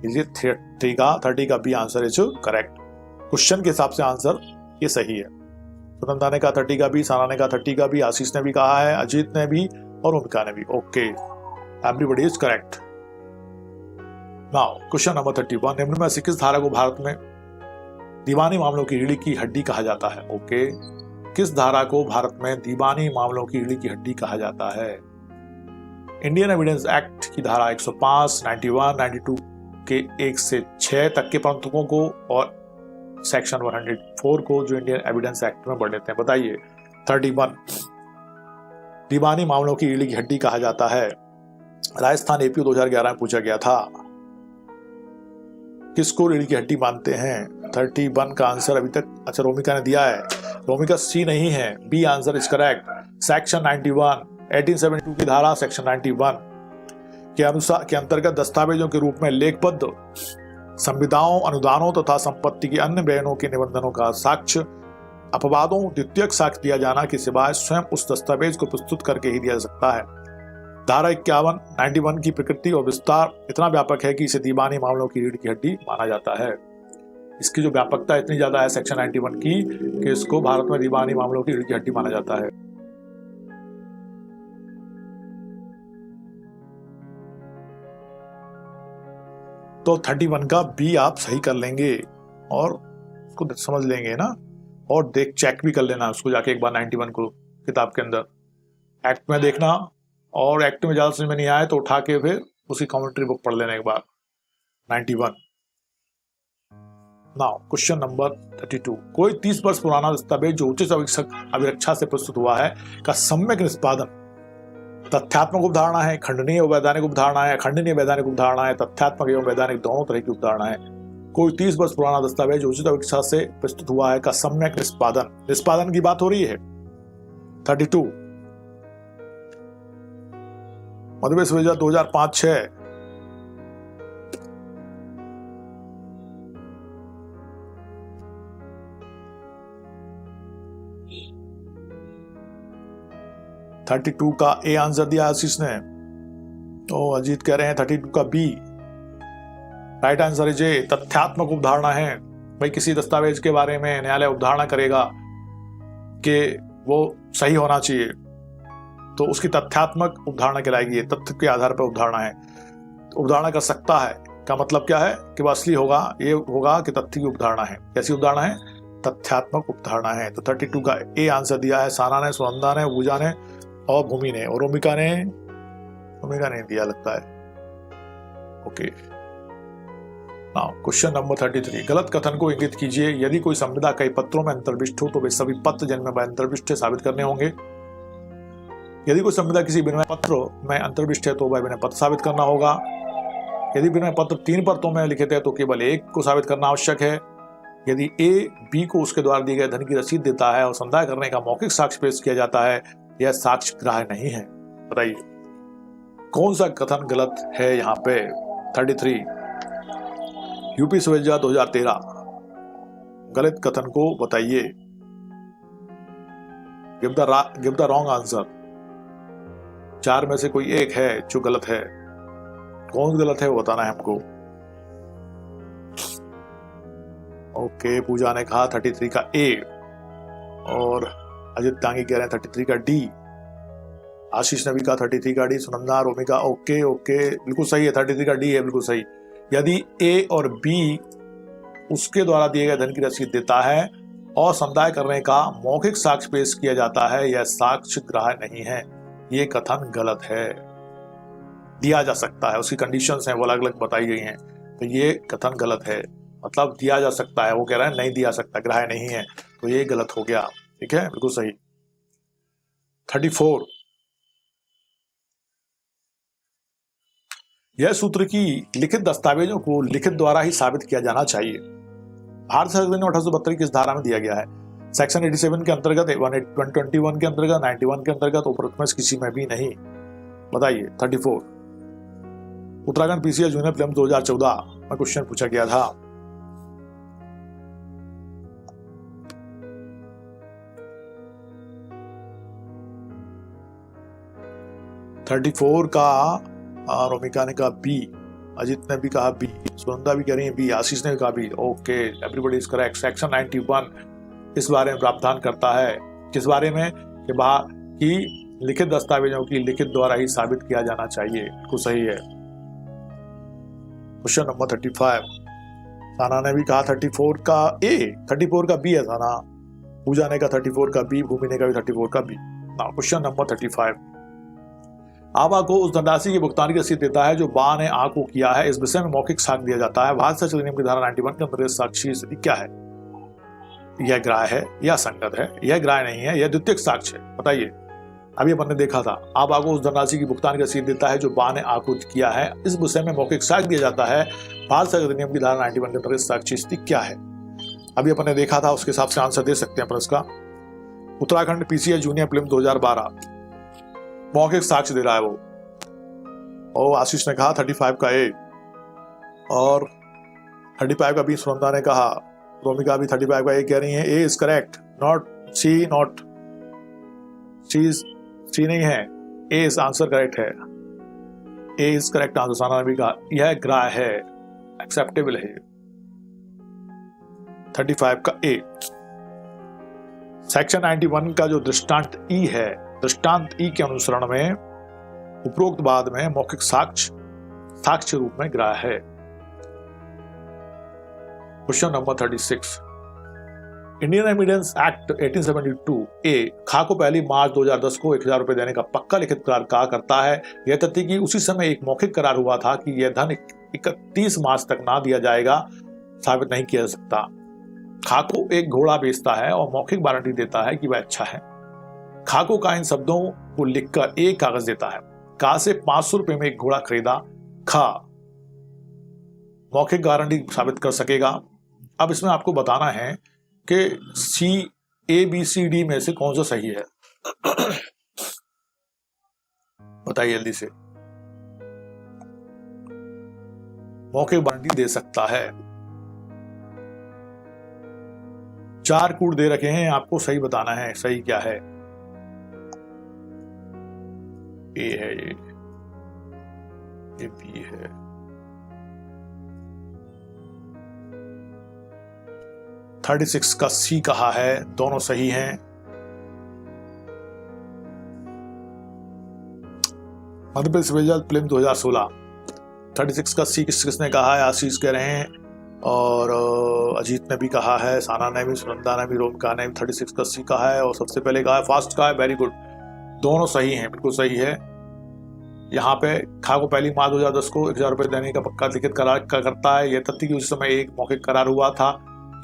इसलिए 30 का B answer is correct. Question के हिसाब से आंसर ये सही है। सुनंदा ने कहा 30 का बी, सारा ने कहा 30 का बी, आशीष ने भी कहा है, अजीत ने भी और ओमिका ने भी। Okay, everybody is correct. Now question number 31, निम्न में से किस धारा को भारत में दीवानी मामलों की रीढ़ की हड्डी कहा जाता है? ओके, किस धारा को भारत में दीवानी मामलों की रीढ़ की हड्डी कहा जाता है? इंडियन एविडेंस एक्ट की धारा 105, 91, 92 के 1 से 6 तक के प्रबंधकों को और सेक्शन 104 को जो इंडियन एविडेंस एक्ट में बढ़ लेते हैं। बताइए। 31, दीवानी मामलों की रीढ़ की हड्डी कहा जाता है। राजस्थान एपीओ 2011 में पूछा गया था। किसको रीढ़ की हड्डी मानते हैं? 31 का आंसर अभी तक, अच्छा, रोमिका ने दिया है। रोमिका सी नहीं है, B answer is correct. Section 91, 1872 की धारा सेक्शन 91 के अनुसार के अंतर्गत दस्तावेजों के रूप में लेखबद्ध संविदाओं, अनुदानों तथा संपत्ति के अन्य बयानों के निबंधनों का साक्ष्य अपवादों द्वितीयक साक्ष्य दिया जाना के सिवाय स्वयं उस दस्तावेज को प्रस्तुत करके ही दिया जा सकता है। धारा 51, 91 की प्रकृति और विस्तार इतना व्यापक है कि इसे दीवानी मामलों की रीढ़ की हड्डी माना जाता है। इसकी जो व्यापकता इतनी ज्यादा है सेक्शन 91 की कि इसको भारत में दीवानी मामलों की रीढ़ की हड्डी माना जाता है। तो 31 का बी आप सही कर लेंगे और उसको समझ लेंगे ना, और देख चेक भी कर लेना उसको जाके एक बार 91 को किताब के अंदर एक्ट में देखना, और एक्ट में ज्यादा समझ में नहीं आए तो उठा के फिर उसकी कमेंट्री बुक पढ़ लेना एक बार 91। नाउ क्वेश्चन नंबर 32, कोई 30 वर्ष पुराना दस्तावेज जो उचित अभिरक्षा से प्रस्तुत हुआ है का सम्यक निष्पादन तथ्यात्मक उपधारणा है, खंडनीय वैधानिक उपधारणा है, खंडनीय वैधानिक उपधारणा है, तथ्यात्मक एवं वैधानिक दोनों तरह की उपधारणा है। कोई 30 वर्ष पुराना दस्तावेज उचित अभिरक्षा से प्रस्तुत हुआ है का सम्यक निष्पादन की बात हो रही है। 32, मध्यप्रदेश विजय 2005-6 32 का ए आंसर दिया आशीष ने, तो अजीत कह रहे हैं 32 का B. Right answer is A, तथ्यात्मक उपधारणा है। भाई किसी दस्तावेज के बारे में न्यायालय उपधारणा करेगा कि वो सही होना चाहिए तो उसकी तथ्यात्मक उपधारणा कहलाएगी। तथ्य के आधार पर उपधारणा है, उपधारणा कर सकता है का मतलब क्या है कि वो असली होगा, ये होगा कि तथ्य की उपधारणा है। कैसी उपधारणा है? तथ्यात्मक उपधारणा है। तो 32 का ए आंसर दिया है साना ने, सुनंदा ने, पूजा ने और भूमि ने, और रोमिका ने दिया लगता है। ओके, नाउ क्वेश्चन नंबर 33, गलत कथन को इंगित कीजिए। यदि कोई संविदा कई पत्रों में अंतर्विष्ट हो तो वे सभी पत्र जिनमें वह अंतर्विष्ट है साबित करने होंगे। यदि कोई संविदा किसी विनिमय पत्र में अंतर्विष्ट है तो वह विनिमय पत्र साबित करना होगा। यदि विनिमय पत्र 3 परतों में लिखित है तो केवल एक को साबित करना आवश्यक है। यदि ए बी को उसके द्वारा दिए गए धन की रसीद देता है और संदाय करने का मौखिक साक्ष्य पेश किया जाता है, यह साक्ष्य ग्राह्य नहीं है। बताइए कौन सा कथन गलत है यहाँ पे। 33, यूपी सिविल जज 2013, गलत कथन को बताइए। Give the wrong answer. 4 में से कोई एक है जो गलत है। कौन गलत है वो बताना है हमको। ओके, पूजा ने कहा 33 का ए और अजित तांगी कह रहे हैं 33 का डी। आशीष ने भी कहा 33 का डी। सुनंदा रोमिका ओके बिल्कुल सही है, 33 का डी है बिल्कुल सही। यदि ए और बी उसके द्वारा दिए गए धन की रसीद देता है और संदाय करने का मौखिक साक्ष्य पेश किया जाता है, यह साक्ष्य ग्राह्य नहीं है। ये कथन गलत है। दिया जा सकता है, उसकी कंडीशंस हैं वो अलग अलग बताई गई हैं, तो ये कथन गलत है। मतलब दिया जा सकता है, वो कह रहा है नहीं दिया सकता, ग्राह्य नहीं है, तो ये गलत हो गया। ठीक है, बिल्कुल सही। 34, यह सूत्र की लिखित दस्तावेजों को लिखित द्वारा ही साबित किया जाना चाहिए। भारत संविधान 1872 की इस धारा में दिया गया है। सेक्शन 87 के अंतर्गत, 121 के अंतर्गत, 91 के अंतर्गत, उपरोक्त में किसी में भी नहीं। बताइए 34, उत्तराखंड पीसीएस जूनियर प्रीलिम्स 2014 में क्वेश्चन पूछा गया था। थर्टी 34 का रोमिका ने कहा बी, अजित ने भी कहा बी, सुनंदा भी कह रही है बी, आशीष ने भी कहा B. Okay, everybody is correct. Section 91 इस बारे में प्रावधान करता है, किस बारे में कि लिखित दस्तावेजों की लिखित द्वारा ही साबित किया जाना चाहिए। बिल्कुल सही है। क्वेश्चन नंबर 35, साना ने भी कहा 34 का ए, 34 का बी है साना। पूजा ने कहा 34 का बी, भूमि ने कहा 34 का बी। नाउ क्वेश्चन नंबर 35, आबा को उस धनराशि की भुगतान की रसीद देता है जो बा ने आ को किया है, इस विषय में मौखिक साक्ष्य दिया जाता है। भारत संविधान अधिनियम की धारा 91 के अंतर्गत साक्षी स्थिति क्या है। यह ग्राह्य है या संगत है, यह ग्राह्य नहीं है, यह द्वितीयक साक्ष्य है। बताइए, अभी अपन ने देखा था आबा को उस धनराशि की भुगतान की रसीद देता है जो बा ने आ को किया है, इस विषय में मौखिक साक्ष्य दिया जाता है। भारत संविधान अधिनियम की धारा 91 के अंतर्गत साक्षी स्थिति क्या है। अभी अपन ने देखा था, उसके हिसाब से आंसर दे सकते हैं अपन इसका। उत्तराखंड पीसीएस जूनियर प्रीलिम्स 2012 मौखिक साक्ष्य दे रहा है वो। और आशीष ने कहा 35 का ए और 35 का बी। सुनंदा ने कहा, रोमिका भी 35 का ए कह रही है। A is correct, not C, not C नहीं है, ए इज आंसर करेक्ट है। A is correct answer. Sana ने भी कहा यह ग्राह्य है, एक्सेप्टेबल है। 35 का ए। सेक्शन 91 का जो दृष्टांत ई है, दृष्टांत ई के अनुसरण में उपरोक्त बाद में मौखिक साक्ष्य रूप में ग्राह्य है। Question number 36, Indian evidence act 1872 ए खा को पहली मार्च 2010 को 1000 रुपए देने का पक्का लिखित करार कहा करता है। यह तथ्य कि उसी समय एक मौखिक करार हुआ था कि यह धन 31 मार्च तक ना दिया जाएगा साबित नहीं किया जा सकता। खा को एक घोड़ा बेचता है और मौखिक गारंटी देता है कि वह अच्छा है। खाको का इन शब्दों को लिखकर एक कागज देता है। का से 500 रुपए में एक घोड़ा खरीदा। खा मौखिक गारंटी साबित कर सकेगा। अब इसमें आपको बताना है कि सी, ए, बी, सी, डी में से कौन सा सही है। बताइए जल्दी से। मौखिक गारंटी दे सकता है। 4 कूट दे रखे हैं, आपको सही बताना है सही क्या है। ए है ये बी है। थर्टी 36 का सी कहा है, दोनों सही हैं। मध्य प्रदेश सिविल जज प्रीलिम्स 2016 36 का सी किसने कहा है। आशीष कह रहे हैं और अजीत ने भी कहा है, साना ने भी, सुनंदा ने भी, रोमिका ने भी 36 का सी कहा है और सबसे पहले कहा है फास्ट का है। वेरी गुड, दोनों सही हैं, बिल्कुल सही है। यहाँ पे खा को पहली मार्च 2010 को 1000 रुपये देने का पक्का लिखित करार करता है। यह तथ्य कि उस समय एक मौखिक करार हुआ था,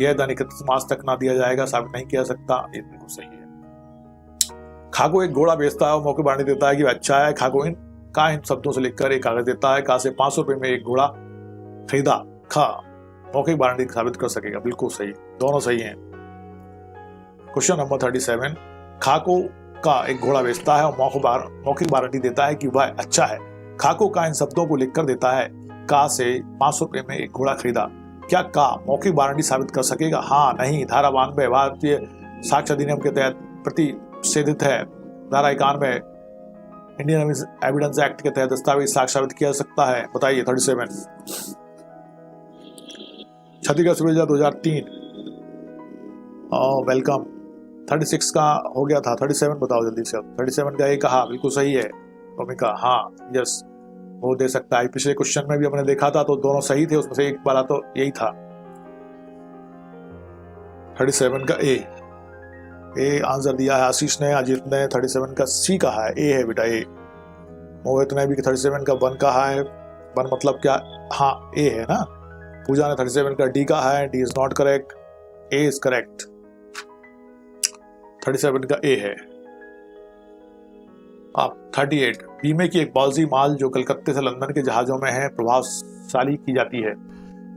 यह धन 31 मार्च तक ना दिया जाएगा, साबित नहीं किया सकता। ये बिल्कुल सही है। खा को एक घोड़ा बेचता है और मौखिक वारंटी देता है कि वह अच्छा है। खा को इन शब्दों से लिखकर एक कागज देता है। खा से 500 रुपये में एक घोड़ा खरीदा। खा मौखिक वारंटी साबित कर सकेगा। बिल्कुल सही, दोनों सही हैं। क्वेश्चन नंबर 37, खा को का एक घोड़ा बेचता है और मौखिक वारंटी देता है कि वह अच्छा है। खा को का इन शब्दों को लिखकर देता है। का से 500 रुपये में एक घोड़ा खरीदा। क्या का मौखिक वारंटी साबित कर सकेगा? हाँ, नहीं। धारा 92 भारतीय साक्ष्य अधिनियम के तहत प्रतिषेधित है। धारा 91 इंडियन एविडेंस एक्ट के तहत दस्तावेज साक्ष्य साबित किया जा सकता है। बताइए 37। 36 अगस्त 2003। वेलकम। 36 का हो गया था, 37 बताओ जल्दी से। 37 का ये कहा बिल्कुल सही है। भूमिका हाँ, यस, वो दे सकता है। पिछले क्वेश्चन में भी हमने देखा था तो दोनों सही थे, उसमें से एक वाला तो यही था। 37 का ए आंसर दिया है आशीष ने। अजीत ने 37 का सी कहा है। ए है बेटा, ए। मोहित ने भी 37 का 1 कहा है। 1 मतलब क्या? हाँ, ए है ना। पूजा ने 37 का डी कहा है। D is not correct, A is correct. 37 का ए है। अब 38, बीमे की एक पॉलिसी माल जो कलकत्ते से लंदन के जहाजों में है प्रभावशाली की जाती है।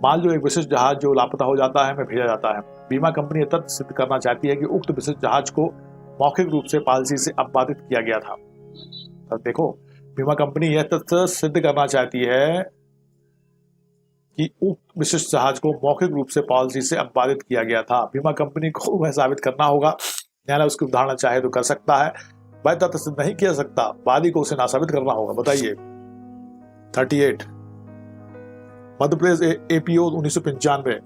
माल जो एक विशिष्ट जहाज जो लापता हो जाता है में भेजा जाता है। बीमा कंपनी यह तथ्य सिद्ध करना चाहती है कि उक्त विशिष्ट जहाज को मौखिक रूप से पॉलिसी से अपवादित किया गया था। अब देखो, बीमा कंपनी यह तथ्य सिद्ध करना चाहती है कि उक्त विशिष्ट जहाज को मौखिक रूप से पॉलिसी से अपवादित किया गया था। बीमा कंपनी को वह साबित करना होगा। न्यायालय उसकी उदाहरण चाहे तो कर सकता है। वह तथ्य सिद्ध नहीं किया सकता, वादी को उसे नासाबित करना होगा। बताइए 38, मध्य प्रदेश एपीओ 1995।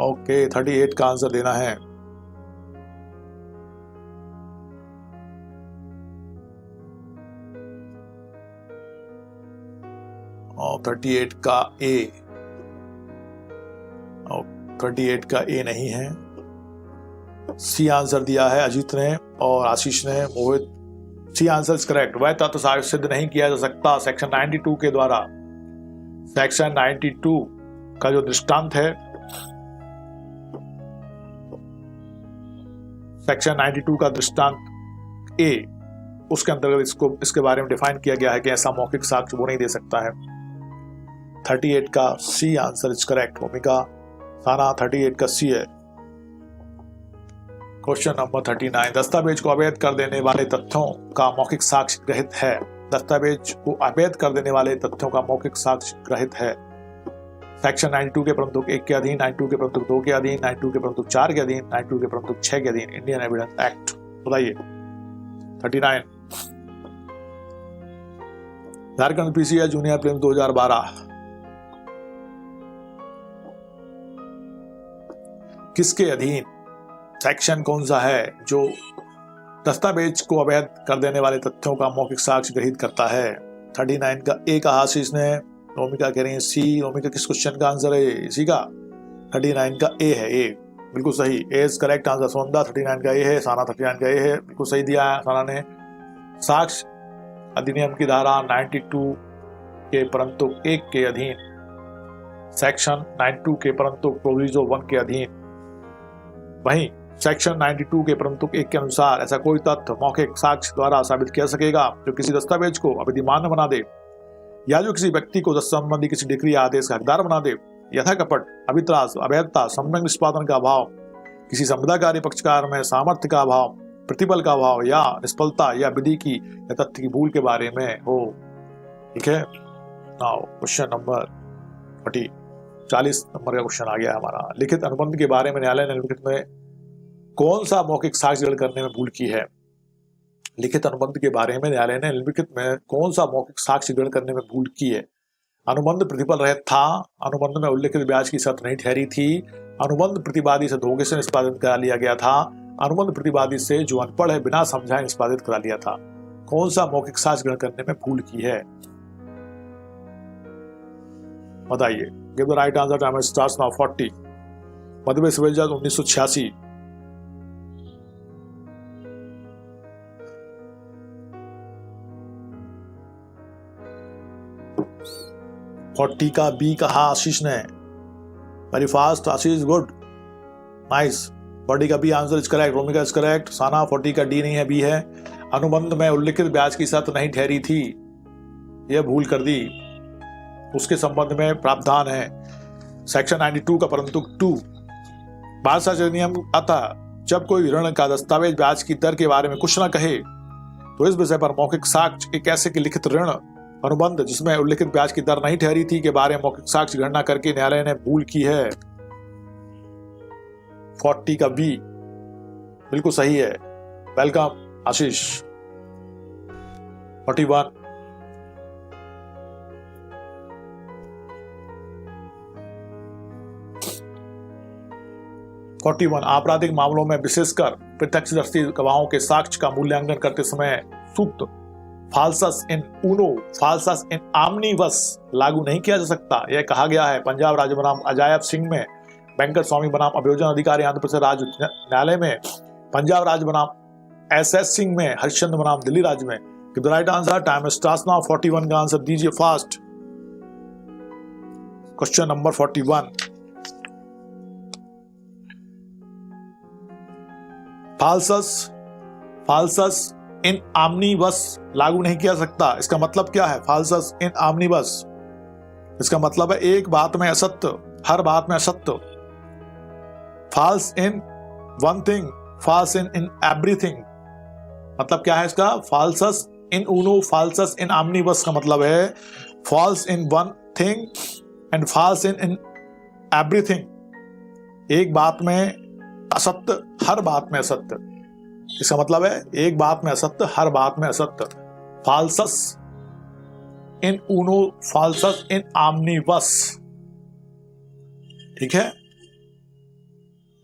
ओके, 38 का आंसर देना है। और 38 का ए, 38 का ए नहीं है। सी आंसर दिया है अजीत ने और आशीष ने। मोहित, सी आंसर इज करेक्ट। वह तथ्य सिद्ध नहीं किया जा सकता सेक्शन 92 के द्वारा। सेक्शन 92 का जो दृष्टांत है, सेक्शन 92 का दृष्टांत ए, उसके अंतर्गत इसके बारे में डिफाइन किया गया है कि ऐसा मौखिक साक्ष्य वो नहीं दे सकता है। 38 का सी आंसर इज करेक्ट। भूमिका साना 38 का सी है। क्वेश्चन नंबर 39, दस्तावेज को अवैध कर देने वाले तथ्यों का मौखिक साक्ष्य ग्रहित है। दस्तावेज को अवैध कर देने वाले तथ्यों का मौखिक साक्ष्य ग्रहित है। सेक्शन 92 के प्रमुख 1 के अधीन, 92 के प्रमुख 2 के अधीन, 92 के प्रमुख 4 के अधीन, 92 के प्रमुख 6 के अधीन, इंडियन एविडेंस एक्ट। बताइए 39। झारखंड पीसीआई जूनियर प्रीलिम्स 2012 किसके अधीन? सेक्शन कौन सा है जो दस्तावेज को अवैध कर देने वाले तथ्यों का मौखिक साक्ष्य ग्रहित करता है? 39 का ए कहा आशीष ने। रोमिका कह रही है सी। रोमिका किस क्वेश्चन का आंसर है? इसी का 39 का ए है। ए बिल्कुल सही, ए इज करेक्ट आंसर। सोनदा 39 का ए है। साना 39 का ए है, बिल्कुल सही दिया है साना ने। साक्ष्य अधिनियम की धारा 92 के परंतु 1 के अधीन, सेक्शन 92 के परंतु प्रोविजो 1 के अधीन, वहीं सेक्शन 92 के परंतु 1 के अनुसार ऐसा कोई तथ्य मौखिक साक्ष्य द्वारा साबित किया सकेगा जो किसी दस्तावेज को अविधिमान्य बना दे या जो किसी व्यक्ति को दस्तावेज संबंधी किसी डिग्री या आदेश का हकदार बना दे। यथाकपट, अभित्रास, अवैधता, सम्यक निष्पादन का अभाव, किसी संविदाकारी पक्षकार में सामर्थ्य का अभाव, प्रतिबल का अभाव या निष्फलता या विधि की या तथ्य की भूल के बारे में हो। ठीक है, नाउ क्वेश्चन नंबर 40 नंबर का क्वेश्चन आ गया हमारा। लिखित अनुबंध के बारे में न्यायालय ने निम्नलिखित में कौन सा मौखिक साक्ष्य ग्रहण करने में भूल की है? लिखित अनुबंध के बारे में न्यायालय ने निम्नलिखित में कौन सा मौखिक साक्ष्य ग्रहण करने में भूल की है? अनुबंध प्रतिफल रहित था। अनुबंध में उल्लिखित ब्याज की शर्त नहीं ठहरी थी। अनुबंध प्रतिवादी से धोखे से निष्पादित करा लिया गया था। अनुबंध प्रतिवादी से जो अनपढ़ है बिना समझाए निष्पादित करा लिया था। कौन सा मौखिक साक्ष्य ग्रहण करने में भूल की है? बताइए। Give the right answer. Time starts now 40। Madhya Pradesh 1986। 40 का बी कहा आशीष ने, very fast Ashish, good, nice. 40 का B answer is correct, Romika is correct. Sana 40 का डी नहीं है, बी है। अनुबंध में उल्लिखित ब्याज की शर्त नहीं ठहरी थी, यह भूल कर दी, उसके संबंध में प्रावधान है सेक्शन 92 का परंतु 2। भारत शासन अधिनियम आता, जब कोई ऋण का दस्तावेज ब्याज की दर के बारे में कुछ न कहे तो इस विषय पर मौखिक साक्ष्य एक ऐसे कि लिखित ऋण अनुबंध जिसमें उल्लिखित ब्याज की दर नहीं ठहरी थी के बारे में मौखिक साक्ष्य गणना करके न्यायालय ने भूल की है। 40 का बी बिल्कुल सही है, वेलकम आशीष। 41 41 आपराधिक मामलों में विशेषकर प्रत्यक्षदर्शी गवाहों के साक्ष्य का मूल्यांकन करते समय सूक्त फाल्सस इन ऊनो फाल्सस इन आमनीवस लागू नहीं किया जा सकता, यह कहा गया है पंजाब राज्य बनाम अजायब सिंह में, बैंकर स्वामी बनाम अभियोजन अधिकारी आंध्र प्रदेश राज्य न्यायालय में, पंजाब राज्य बनाम एसएस सिंह में, हरिश्चंद्र बनाम दिल्ली राज्य में। The right answer, time starts now. 41 का आंसर दीजिए फास्ट। क्वेश्चन नंबर 41, फाल्सस इन आमनीवस लागू नहीं किया सकता, इसका मतलब क्या है? फाल्सस इन आमनीवस इसका मतलब है एक बात में असत्य, हर बात में असत्य। Falls in one thing, falls in everything, मतलब क्या है इसका? फाल्सस इन ऊनो फाल्सस इन आमनीवस का मतलब है falls in one thing and falls in everything. एक बात में असत्य, हर बात में असत्य, इसका मतलब है एक बात में असत्य, हर बात में असत्य। फाल्सस इन ऊनो फाल्सस इन आमनीवस, ठीक है,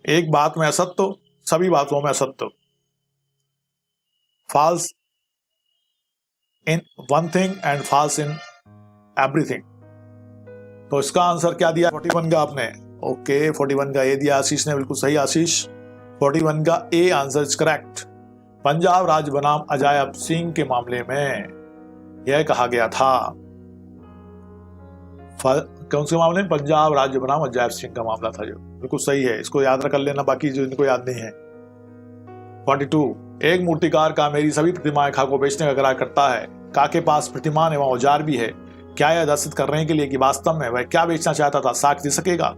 एक बात में असत्य, सभी बातों में असत्य। Falls in one thing and falls in everything. तो इसका आंसर क्या दिया 41 का आपने? ओके, 41 का ए दिया आशीष ने, बिल्कुल सही आशीष। 41 का A answer is correct. Punjab राज्य बनाम अजायब सिंह के मामले में यह कहा गया था, कौन से मामले में? पंजाब राज्य बनाम अजायब सिंह का मामला था, जो बिल्कुल सही है, इसको याद कर लेना, बाकी जो इनको याद नहीं है। 42 एक मूर्तिकार का मेरी सभी प्रतिमाएं खाको बेचने का करार करता है, का के पास प्रतिमान एवं औजार भी है, क्या यह दर्शित करने के लिए कि वास्तव में वह क्या बेचना चाहता था साक्ष्य दे सकेगा?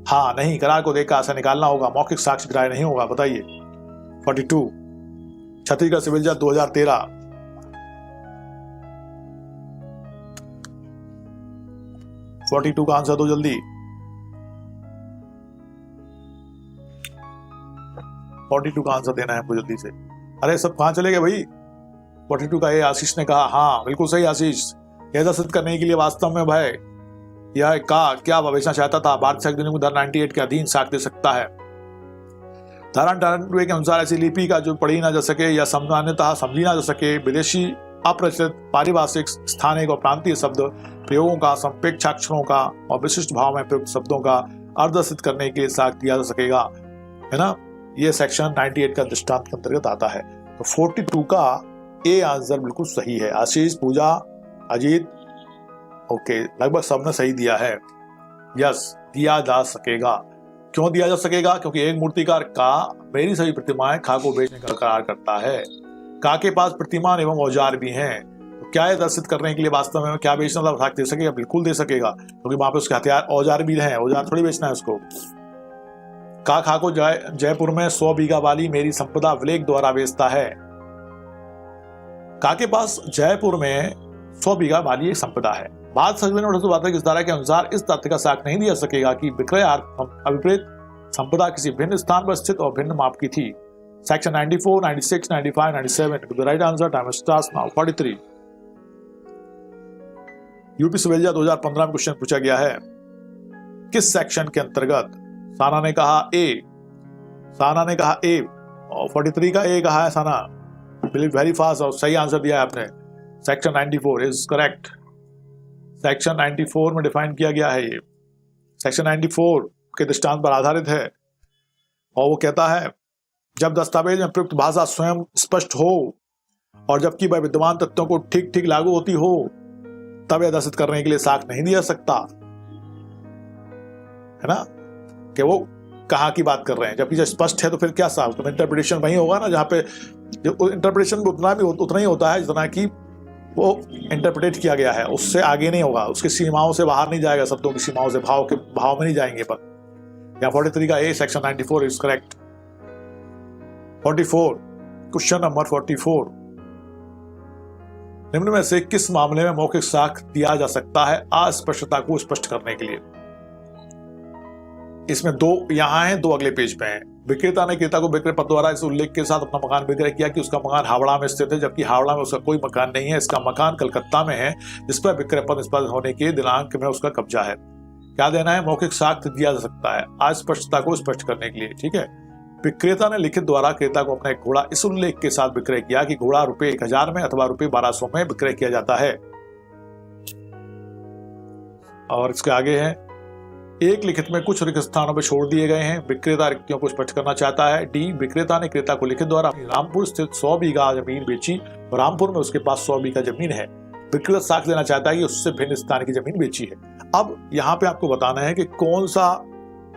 हाँ, नहीं, करार को देखकर ऐसा निकालना होगा, मौखिक साक्ष्य ग्राह्य नहीं होगा, बताइए। 42 छत्तीसगढ़ सिविल जज 2013। (42) का आंसर दो जल्दी। 42 का आंसर देना है हमको जल्दी से। अरे सब कहां चले गए भाई? 42 का ये आशीष ने कहा, हाँ बिल्कुल सही आशीष। यह दर्शित करने के लिए वास्तव में भाई यह क्या बेचना चाहता था, भारतीय साक्ष्य अधिनियम धारा 98 के अधीन साक्ष्य दे सकता है। धारा 98 के अनुसार ऐसी लिपि का जो पढ़ी ना जा सके या सामान्यतः समझी ना जा सके, विदेशी अप्रचलित पारिभाषिक स्थानिक और प्रांतीय शब्द प्रयोगों का, संपेक्षाक्षरों का और विशिष्ट भाव में प्रयुक्त शब्दों का अर्थ दर्शित करने के लिए साक्ष्य दिया जा सकेगा, है ना। यह सेक्शन 98 का दृष्टांत के अंतर्गत आता है। तो 42 का ए आंसर बिल्कुल सही है। आशीष, पूजा, अजीत, ओके, लगभग सबने सही दिया है। यस, दिया जा सकेगा। क्यों दिया जा सकेगा? क्योंकि एक मूर्तिकार का मेरी सभी प्रतिमाएं खाको बेचने का करार करता है, का के पास प्रतिमान एवं औजार भी हैं, तो क्या यह दर्शित करने के लिए वास्तव में क्या बेचना था साक्ष्य दे सकेगा? बिल्कुल दे सकेगा, क्योंकि वहां पे उसके हथियार औजार भी हैं, औजार थोड़ी बेचना है उसको। का खाको जयपुर में 100 बीघा वाली मेरी संपदा विलेख द्वारा बेचता है। का के पास जयपुर में 100 बीघा वाली एक संपदा है। बात सच में इस धारा के अनुसार इस तथ्य का साक्ष्य नहीं दिया सकेगा कि विक्रयार्थ अभिप्रेत संपदा किसी भिन्न स्थान पर स्थित और भिन्न माप की थी। Section 94, 96, 95, 97 the right answer. Time starts now. 43 UP civil जज 2015 में क्वेश्चन पूछा गया है, किस सेक्शन के अंतर्गत? साना ने कहा ए और 43 का ए कहा है साना। वेरी फास्ट और सही आंसर दिया है आपने। Section 94 is correct. सेक्शन 94 में डिफाइन किया गया है, ये सेक्शन 94 के दृष्टांत पर आधारित है और वो कहता है, जब दस्तावेज में प्रयुक्त भाषा स्वयं स्पष्ट हो और जबकि वह विद्यमान तथ्यों को ठीक ठीक लागू होती हो तब यह दर्शित करने के लिए साक्ष्य नहीं दिया सकता, है ना, कि वो कहाँ की बात कर रहे हैं। जबकि जब स्पष्ट है तो फिर क्या साक्ष्य, तो इंटरप्रिटेशन वही होगा ना, जहाँ पे इंटरप्रिटेशन उतना ही होता है जितना कि वो इंटरप्रेट किया गया है, उससे आगे नहीं होगा, उसकी सीमाओं से बाहर नहीं जाएगा, शब्दों की सीमाओं से, भाव में नहीं जाएंगे। पर या 43 का A section 94 is correct. 44 question number 44, निम्न में से किस मामले में मौखिक साक्ष्य दिया जा सकता है अस्पष्टता को स्पष्ट करने के लिए। इसमें दो यहां हैं, दो अगले पेज पे हैं। विक्रेता ने क्रेता को विक्रय पत्र द्वारा इस उल्लेख के साथ अपना मकान विक्रय किया कि उसका मकान हावड़ा में स्थित है, जबकि हावड़ा में उसका कोई मकान नहीं है, इसका मकान कलकत्ता में है, जिस पर विक्रय पत्र निष्पादित होने के दिनांक में उसका कब्जा है। क्या देना है, मौखिक साक्ष्य दिया जा सकता है अस्पष्टता को स्पष्ट करने के लिए। ठीक है, विक्रेता ने लिखित द्वारा क्रेता को अपना एक घोड़ा इस उल्लेख के साथ विक्रय किया कि घोड़ा रुपए 1000 में अथवा रुपए 1200 में विक्रय किया जाता है। और इसके आगे है, एक लिखित में कुछ रिक्त स्थानों पर छोड़ दिए गए हैं, विक्रेता रिक्तियों को स्पष्ट करना चाहता है। डी, विक्रेता ने क्रेता को लिखित द्वारा रामपुर स्थित 100 बीघा जमीन बेची और रामपुर में उसके पास 100 बीघा जमीन है। विक्रेता साक्ष्य देना चाहता है कि उससे भिन्न स्थान की जमीन बेची है। अब यहाँ पे आपको बताना है कि कौन सा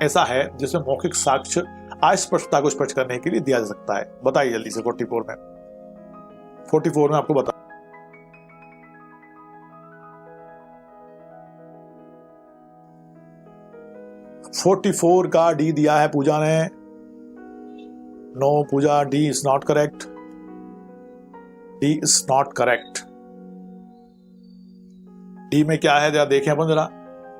ऐसा है जिसमें मौखिक साक्ष्य अस्पष्टता को स्पष्ट करने के लिए दिया जा सकता है। बताइए जल्दी से। 44 में आपको बता 44 का डी दिया है पूजा ने। No Pooja, D is not correct, D is not correct. D में क्या है जरा देखें अपन जरा।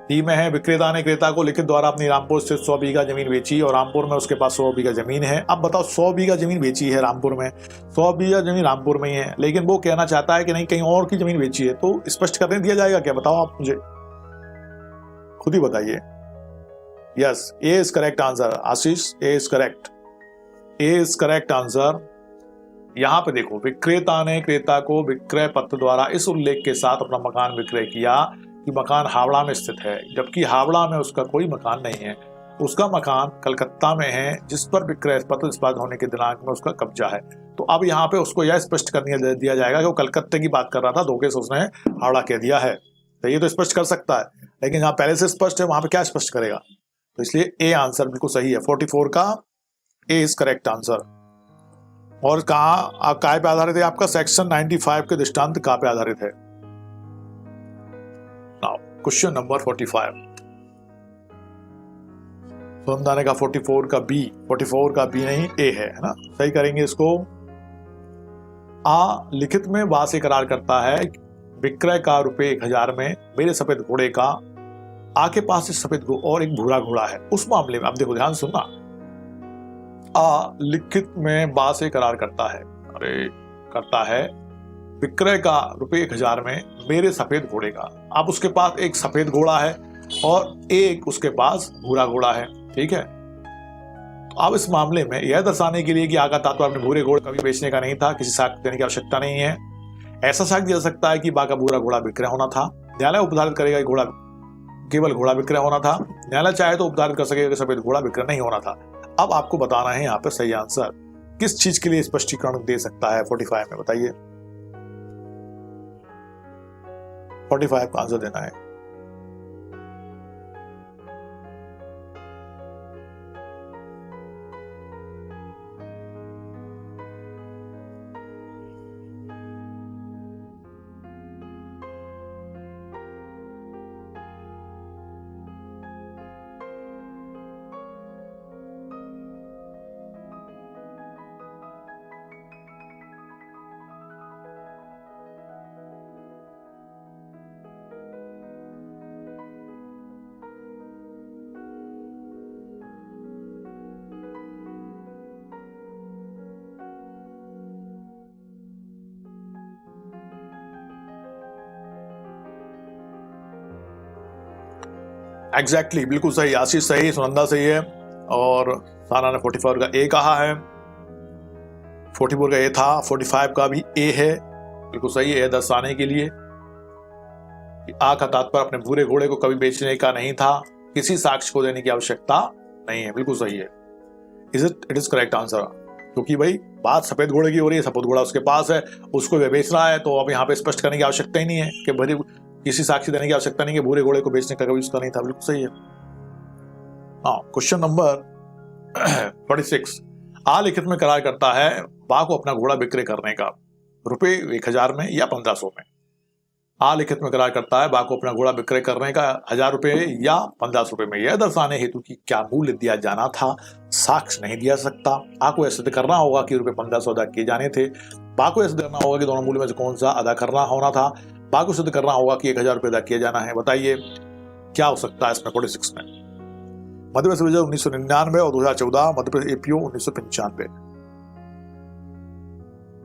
डी में है, विक्रेता ने क्रेता को लिखित द्वारा अपनी रामपुर स्थित 100 बीघा जमीन बेची और रामपुर में उसके पास 100 बीघा जमीन है। अब बताओ, 100 बीघा जमीन बेची है रामपुर में, 100 बीघा जमीन रामपुर में ही है, लेकिन वो कहना चाहता है कि नहीं कहीं और की जमीन बेची है, तो स्पष्ट करने दिया जाएगा क्या? बताओ आप मुझे, खुद ही बताइए। Yes, A is correct answer. Ashish, A is correct, A is correct answer. यहां पे देखो, विक्रेता ने क्रेता को विक्रय पत्र द्वारा इस उल्लेख के साथ अपना मकान विक्रय किया कि मकान हावड़ा में स्थित है, जबकि हावड़ा में उसका कोई मकान नहीं है, उसका मकान कलकत्ता में है, जिस पर विक्रय पत्र निष्पादित होने के दिनांक में उसका कब्जा है। तो अब यहाँ पे उसको यह स्पष्ट करने दिया जाएगा कि वो कलकत्ते की बात कर रहा था, धोखे से उसने हावड़ा कह दिया है। तो ये तो स्पष्ट कर सकता है, लेकिन जहाँ पहले से स्पष्ट है वहां पे क्या स्पष्ट करेगा? तो इसलिए ए आंसर बिल्कुल सही है। 44 का ए इज करेक्ट आंसर। और कहाँ काय पे आधारित है आपका? सेक्शन 95 के दृष्टांत कहाँ पे आधारित है? नाउ क्वेश्चन नंबर 45 समझाने का 44 का बी, 44 का बी नहीं ए है ना, सही करेंगे इसको। आ लिखित में बा से करार करता है विक्रय का रुपए 1000 में मेरे सफेद घोड़े का आ के पास सफेद और एक भूरा घोड़ा है। उस मामले में आप देखो, ध्यान सुनना, आ लिखित में बा से करार करता है, अरे करता है विक्रय का रुपए 1000 में मेरे सफेद घोड़े का। अब उसके पास एक सफेद घोड़ा है और एक उसके पास भूरा घोड़ा है, ठीक है। तो अब इस मामले में यह दर्शाने के लिए कि आ का तात्पर्य अपने भूरे घोड़े कभी बेचने का नहीं था, किसी साक्ष्य देने की आवश्यकता नहीं है। ऐसा साक्ष्य दिया जा सकता है कि बा का भूरा घोड़ा विक्रय होना था। न्यायालय उपधारित करेगा कि घोड़ा केवल घोड़ा विक्रय होना था। न्यायालय चाहे तो उपधारित कर सकेगा कि सफेद घोड़ा विक्रय नहीं होना था। अब आपको बताना है यहाँ पे सही आंसर किस चीज के लिए स्पष्टीकरण दे सकता है 45 में, बताइए। 45 का आंसर देना है। एग्जैक्टली बिल्कुल सही, आशीष सही, सुनंदा सही है और सारा ने 44 का ए कहा है। 44 का ए था, 45 का भी ए है, बिल्कुल सही है दर्शाने के लिए। आ का तात्पर्य अपने भूरे घोड़े को कभी बेचने का नहीं था, किसी साक्ष्य को देने की आवश्यकता नहीं है, बिल्कुल सही है। इट इज करेक्ट आंसर, क्योंकि भाई बात सफेद घोड़े की हो रही है, सफेद घोड़ा उसके पास है, उसको वे बेच रहा है, तो अब यहाँ पे स्पष्ट करने की आवश्यकता ही नहीं है किसी साक्षी देने की आवश्यकता नहीं है, भूरे घोड़े को बेचने का कभी उसका नहीं था। बिल्कुल सही है। हाँ, क्वेश्चन नंबर 46। आ लिखित में करार करता है बा को अपना घोड़ा विक्रय करने का, रुपए 1000 में या 1500 में। आ लिखित में करार करता है बा को अपना घोड़ा विक्रय करने का 1000 रुपए या 1500 रुपए में। यह दर्शाने हेतु कि क्या मूल्य दिया जाना था, साक्ष्य नहीं दिया सकता। आ को यह सिद्ध करना होगा कि रुपए 1500 अदा किए जाने थे। बा को यह सिद्ध करना होगा कि दोनों मूल्य में से कौन सा अदा करना होना था। बा को सिद्ध करना होगा कि 1000 रुपए अदा किया जाना है। बताइए क्या हो सकता है इसमें 46 में। मध्य प्रदेश विजय 1999 और 2014, Madhya Pradesh APO 1995।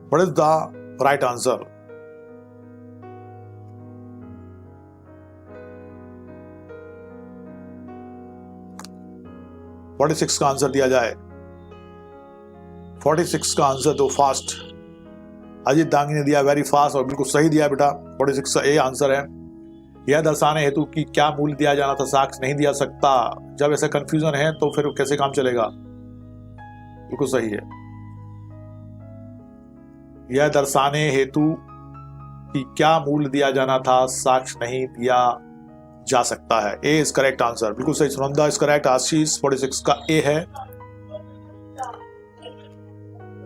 What is the right answer? What 46 का आंसर दिया जाए। 46 का आंसर दो फास्ट। अजीत दांगी ने दिया वेरी फास्ट और बिल्कुल सही दिया बेटा। 46 का ए आंसर है। यह दर्शाने हेतु कि क्या मूल्य दिया जाना था, साक्ष्य नहीं दिया सकता। जब ऐसा कंफ्यूजन है तो फिर कैसे काम चलेगा? बिल्कुल सही है। यह दर्शाने हेतु कि क्या मूल्य दिया जाना था, साक्ष्य नहीं दिया जा सकता है। A is correct answer. बिल्कुल सही। Sunanda is correct. आशीष 46 का ए है।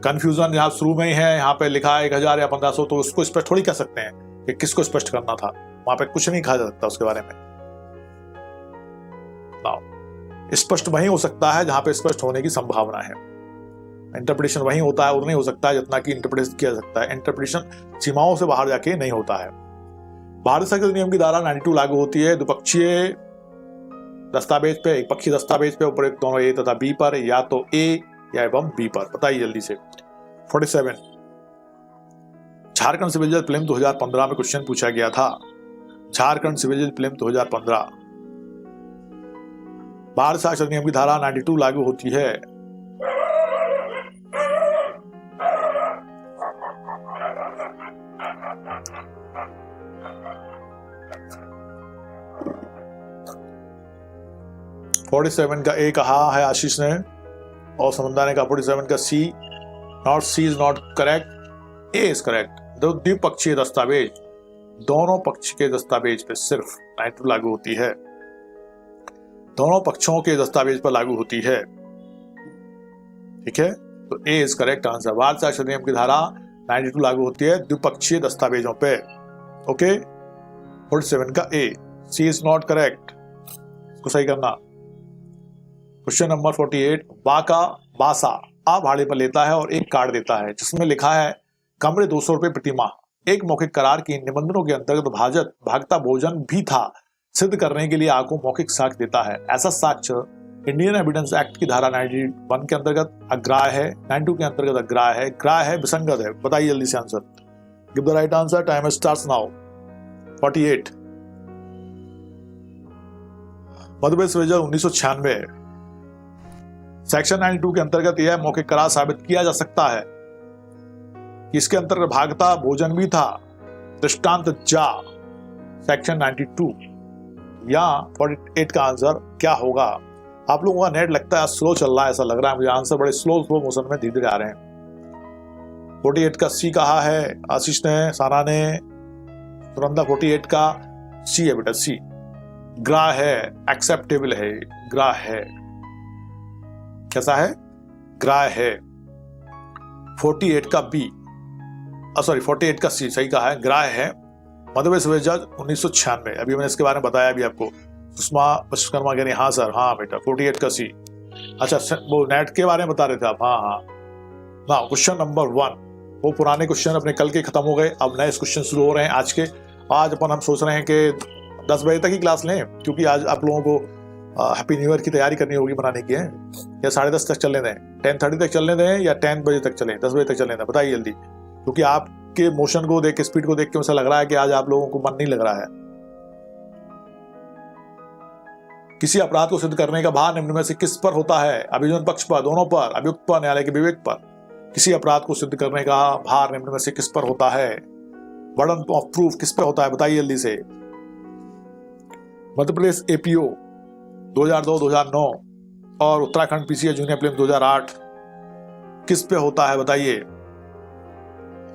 कंफ्यूजन यहाँ शुरू में ही है, यहाँ पे लिखा है 1000 या 1500, तो उसको स्पष्ट थोड़ी कह सकते हैं कि किसको स्पष्ट करना था। वहां पे कुछ नहीं कहा जा सकता उसके बारे में। स्पष्ट वही हो सकता है जहां पे स्पष्ट होने की संभावना है। इंटरप्रिटेशन वही होता है और नहीं हो सकता है जितना कि इंटरप्रिटेशन किया जा सकता है। इंटरप्रिटेशन सीमाओं से बाहर जाके नहीं होता है। भारतीय संसद नियम की धारा 92 लागू होती है द्विपक्षीय दस्तावेज पे, एक पक्षीय दस्तावेज पे, उपरोक्त दोनों ए तथा बी पर, या तो ए या एवं बी पर। बताइए जल्दी से। 47। झारखंड सिविल जज प्रीलिम 2015 में क्वेश्चन पूछा गया था। झारखंड सिविल जज प्रीलिम 2015। भारत शासन नियम की धारा 92 लागू होती है। फोर्टी 47 का ए कहा है आशीष ने और समंदा ने कहा 47 का C. Not C is not correct, A is correct. द्विपक्षीय दस्तावेज, दोनों पक्ष के दस्तावेज पे सिर्फ 92 लागू होती है। दोनों पक्षों के दस्तावेज पर लागू होती है। ठीक है, तो ए इज करेक्ट आंसर। भारत शासन नियम की धारा 92 लागू होती है द्विपक्षीय दस्तावेजों पे। ओके, 47 का ए। सी इज नॉट करेक्ट, इसको सही करना। Question number 48। बासा आ भाड़े पर लेता है और एक कार्ड देता है जिसमें लिखा है कमरे 200 रुपए प्रति माह। एक मौखिक करार की निबंधनों के अंतर्गत भागता भोजन भी था सिद्ध करने के लिए आ को मौखिक साक्ष्य देता है। ऐसा साक्ष्य इंडियन एविडेंस एक्ट की धारा 91 के अंतर्गत अग्राह्य है, 92 के अंतर्गत अग्राह्य है, ग्राह्य है, विसंगत है। बताइए जल्दी से answer. Give the right answer. Time starts now. 48। Madhya Pradesh Vijay 1996। Section 92 के अंतर्गत यह मौखिक करार साबित किया जा सकता है कि इसके अंतर्गत भागता भोजन भी था। दृष्टांत जा। सेक्शन 92 या 48 का आंसर क्या होगा? आप लोगों का नेट लगता है स्लो चल रहा है, ऐसा लग रहा है मुझे। आंसर बड़े स्लो मोशन में धीरे आ रहे हैं। 48 का सी कहा है आशीष ने, सारा ने, सुनंदा। 48 का सी है बेटा, सी। ग्राह्य है, एक्सेप्टेबल है, ग्राह्य है। कैसा है? ग्राह्य है। 48 का बी, सॉरी 48 का सी सही कहा है, ग्राह्य है। मध्य प्रदेश सिविल जज 1996। अभी मैंने इसके बारे में बताया भी आपको। सुषमा विश्वकर्मा कह रही हाँ सर, हाँ बेटा 48 का सी। अच्छा, वो नेट के बारे में बता रहे थे आप? हाँ हाँ। ना क्वेश्चन नंबर 1, वो पुराने क्वेश्चन अपने कल के खत्म हो गए, अब नए क्वेश्चन शुरू हो रहे हैं आज के। आज अपन हम सोच रहे हैं कि 10 बजे तक ही क्लास लें, क्योंकि आज आप लोगों को हैप्पी न्यू ईयर की तैयारी करनी होगी बनाने की है। या 10:30 तक चलने दें, 10:30 तक चलने दें, या 10 बजे तक चलें, 10 बजे तक चलने दें? बताइए जल्दी, क्योंकि आपके मोशन को देख के, स्पीड को देख के मुझे लग रहा है कि आज आप लोगों को मन नहीं लग रहा है। किसी अपराध को सिद्ध करने का भार निम्न में से किस पर होता है? अभियोजन पक्ष पर, दोनों पर, अभियुक्त पर, न्यायालय के विवेक पर। किसी अपराध को सिद्ध करने का भार निम्न में से किस पर होता है? बर्डन ऑफ प्रूफ किस पर होता है? बताइए जल्दी से। मध्य प्रदेश एपीओ 2002-2009 और उत्तराखंड पीसीए जूनियर प्रीलिम्स 2008 किस पे होता है? बताइए।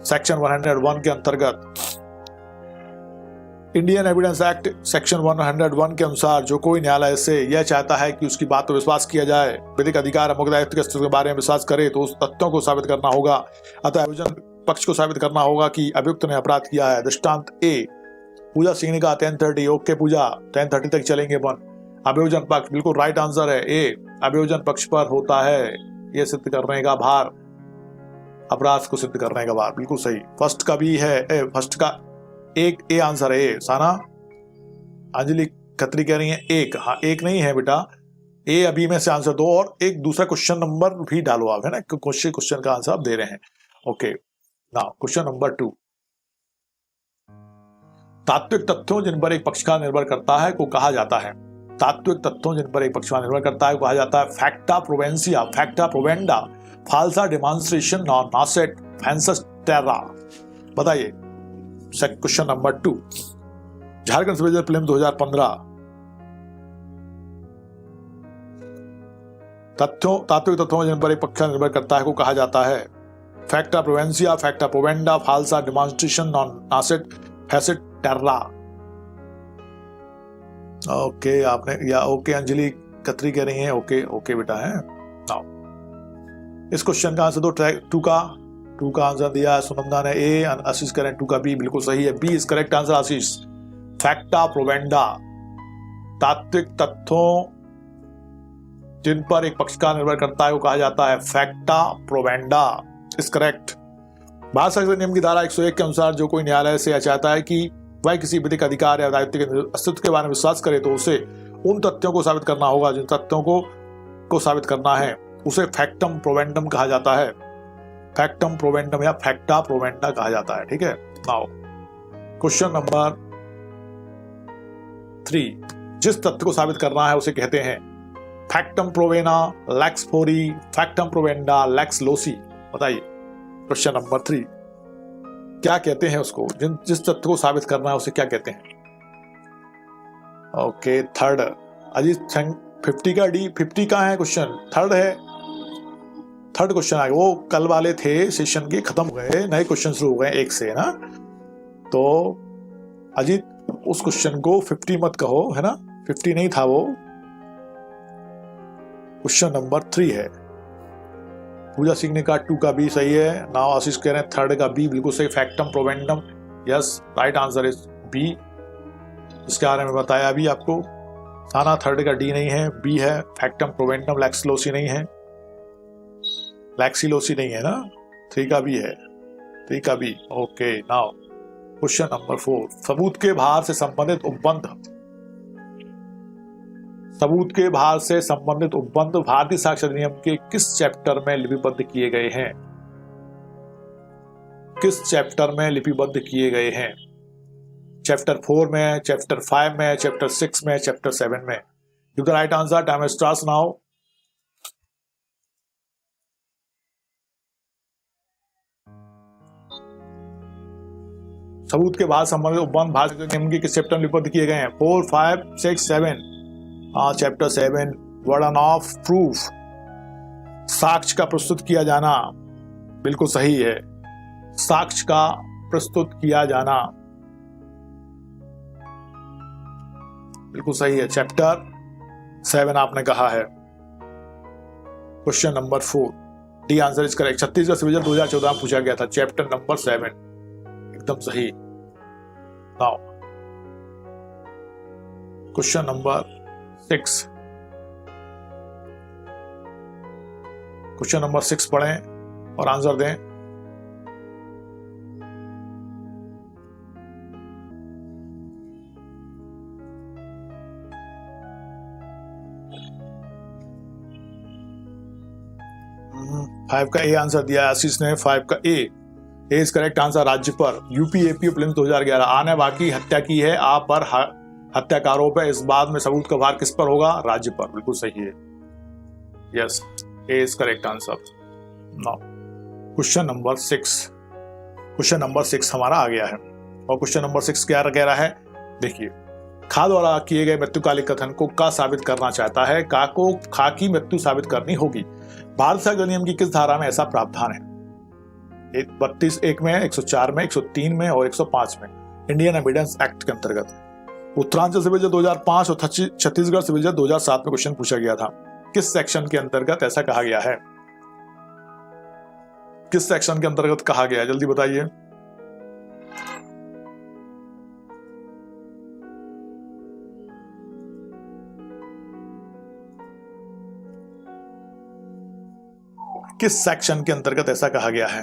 सेक्शन 101 के अंतर्गत इंडियन एविडेंस एक्ट सेक्शन 101 के अनुसार जो कोई न्यायालय से यह चाहता है कि उसकी बात पर विश्वास किया जाए, विधिक अधिकार और मुकदमा के अस्तित्व के बारे में विश्वास करे, तो उस तथ्यों को साबित करना होगा। अतः अभियोजन पक्ष को साबित करना होगा कि अभियुक्त ने अपराध किया है। दृष्टांत ए, पूजा सिंह का 10:30। ओके पूजा, 10:30 तक चलेंगे अपन। अभियोजन पक्ष, बिल्कुल राइट आंसर है ए, अभियोजन पक्ष पर होता है यह सिद्ध करने का भार, अपराध को सिद्ध करने का भार, बिल्कुल सही। फर्स्ट का भी है, फर्स्ट का एक ए आंसर है ए। साना अंजलि खत्री कह रही है एक, हाँ एक नहीं है बेटा, ए अभी में से आंसर दो और एक दूसरा क्वेश्चन नंबर भी डालो आप, है ना, क्वेश्चन का आंसर आप दे रहे हैं। ओके नाउ क्वेश्चन नंबर 2, तात्विक तथ्यों जिन पर एक पक्षकार निर्भर करता है को कहा जाता है। तात्विक तथ्यों जिन पर एक पक्षकार निर्भर करता है को कहा जाता है फैक्टा प्रोवेंसिया, फैक्टा प्रोवेंडा, फाल्सा डेमोन्स्ट्रेशन और नासेट फैंसस टेरा। बताइए क्वेश्चन नंबर 2, झारखंड सर्वेक्षण प्रीलिम्स 2015, तात्विक तत्वों जिन पर एक पक्षकार निर्भर करता है को कहा जाता है फैक्टा प्रोवेंसिया, फैक्टा प्रोवेंडा, फाल्सा demonstration, non नासेट facet Terra. Okay आपने या ओके अंजलि खत्री कह रही हैं ओके, ओके बेटा है। नाउ इस क्वेश्चन का आंसर दो, 2 का आंसर दिया है सुनंदा ने ए, आशीष करें 2 का बी, बिल्कुल सही है, बी इज करेक्ट आंसर आशीष। फैक्टा प्रोवेंडा, तात्विक तथ्यों जिन पर एक पक्षकार निर्भर करता है वो कहा जाता है फैक्टा प्रोवेंडा, इज करेक्ट। भारत संविधान नियम की धारा 101 के अनुसार जो कोई न्यायालय से चाहता है कि वह किसी विधिक अधिकार या दायित्व के अस्तित्व के बारे में विश्वास करे, तो उसे उन तथ्यों को साबित करना होगा जिन तथ्यों को साबित करना है उसे फैक्टम प्रोवेंडम कहा जाता है, फैक्टम प्रोवेंडम या फैक्टा प्रोवेंडा कहा जाता है। ठीक है, नाउ क्वेश्चन नंबर 3, जिस तथ्य को साबित करना है उसे कहते हैं फैक्टम प्रोवेना, लैक्स फोरी, फैक्टम प्रोवेंडा, लैक्स लोसी। बताइए क्वेश्चन नंबर 3 क्या कहते हैं उसको, जिस तथ्य को साबित करना है उसे क्या कहते हैं। ओके थर्ड अजीत 50 का डी, 50 का है क्वेश्चन, थर्ड है, थर्ड क्वेश्चन आ गया। वो कल वाले थे सेशन के खत्म हो गए, नए क्वेश्चन शुरू हो गए एक से, है ना। तो अजीत उस क्वेश्चन को 50 मत कहो, है ना, 50 नहीं था वो, क्वेश्चन नंबर 3 है। पूजा सिंह ने कहा 2 का बी सही है। नाउ आशीष कह रहे हैं 3rd का बी बिल्कुल सही, factum probandum, yes right answer is B, इसके बारे में बताया अभी आपको। साना 3rd का डी नहीं है, बी है फैक्टम प्रोवेंडम, लैक्सिलोसी नहीं है, लैक्सिलोसी नहीं है ना, 3 का बी है, 3 का B. Okay now question number 4, सबूत के भार से संबंधित उपबंध, सबूत के भार से संबंधित उपबंध भारतीय साक्ष्य अधिनियम के किस चैप्टर में लिपिबद्ध किए गए हैं, किस चैप्टर में लिपिबद्ध किए गए हैं। चैप्टर 4 में, चैप्टर 5 में, चैप्टर 6 में, चैप्टर 7 में। Give the right answer, time starts now. सबूत के भार संबंधित उपबंध भारतीय अधिनियम के किस चैप्टर में लिपिबद्ध किए गए हैं, 4, 5, 6, 7। चैप्टर 7, वर्डन ऑफ प्रूफ, साक्ष्य का प्रस्तुत किया जाना, बिल्कुल सही है, साक्ष्य का प्रस्तुत किया जाना बिल्कुल सही है, चैप्टर 7 आपने कहा है। Question number 4 D answer is correct. Chhattisgarh civil 2014 में पूछा गया था, चैप्टर नंबर 7 एकदम सही। Now question number 6, question number 6 पढ़ें और आंसर दें। फाइव का ए आंसर दिया आशीष ने, 5 का ए इज करेक्ट आंसर। राज्य पर यूपी एपी प्रीलिम्स 2011, आने बाकी हत्या की है आप पर हत्या का आरोप है, इस बात में सबूत का भार किस पर होगा, राज्य पर, बिल्कुल सही है, yes A is correct answer. Now question number 6, question number 6 हमारा आ गया है और क्वेश्चन नंबर 6 क्या कह रहा है, देखिए, खा द्वारा किए गए मृत्युकालिक कथन को का साबित करना चाहता है, का को खा की मृत्यु साबित करनी होगी। भारत साक्ष्य अधिनियम की किस धारा में ऐसा प्रावधान है, 32(1) में, 104 में, 103 में और 105 में। इंडियन एविडेंस एक्ट के अंतर्गत। उत्तरांचल सिविल जज 2005 और छत्तीसगढ़ सिविल जज 2007 में क्वेश्चन पूछा गया था। किस सेक्शन के अंतर्गत ऐसा कहा गया है? किस सेक्शन के अंतर्गत कहा गया है, जल्दी बताइए। किस सेक्शन के अंतर्गत ऐसा कहा गया है?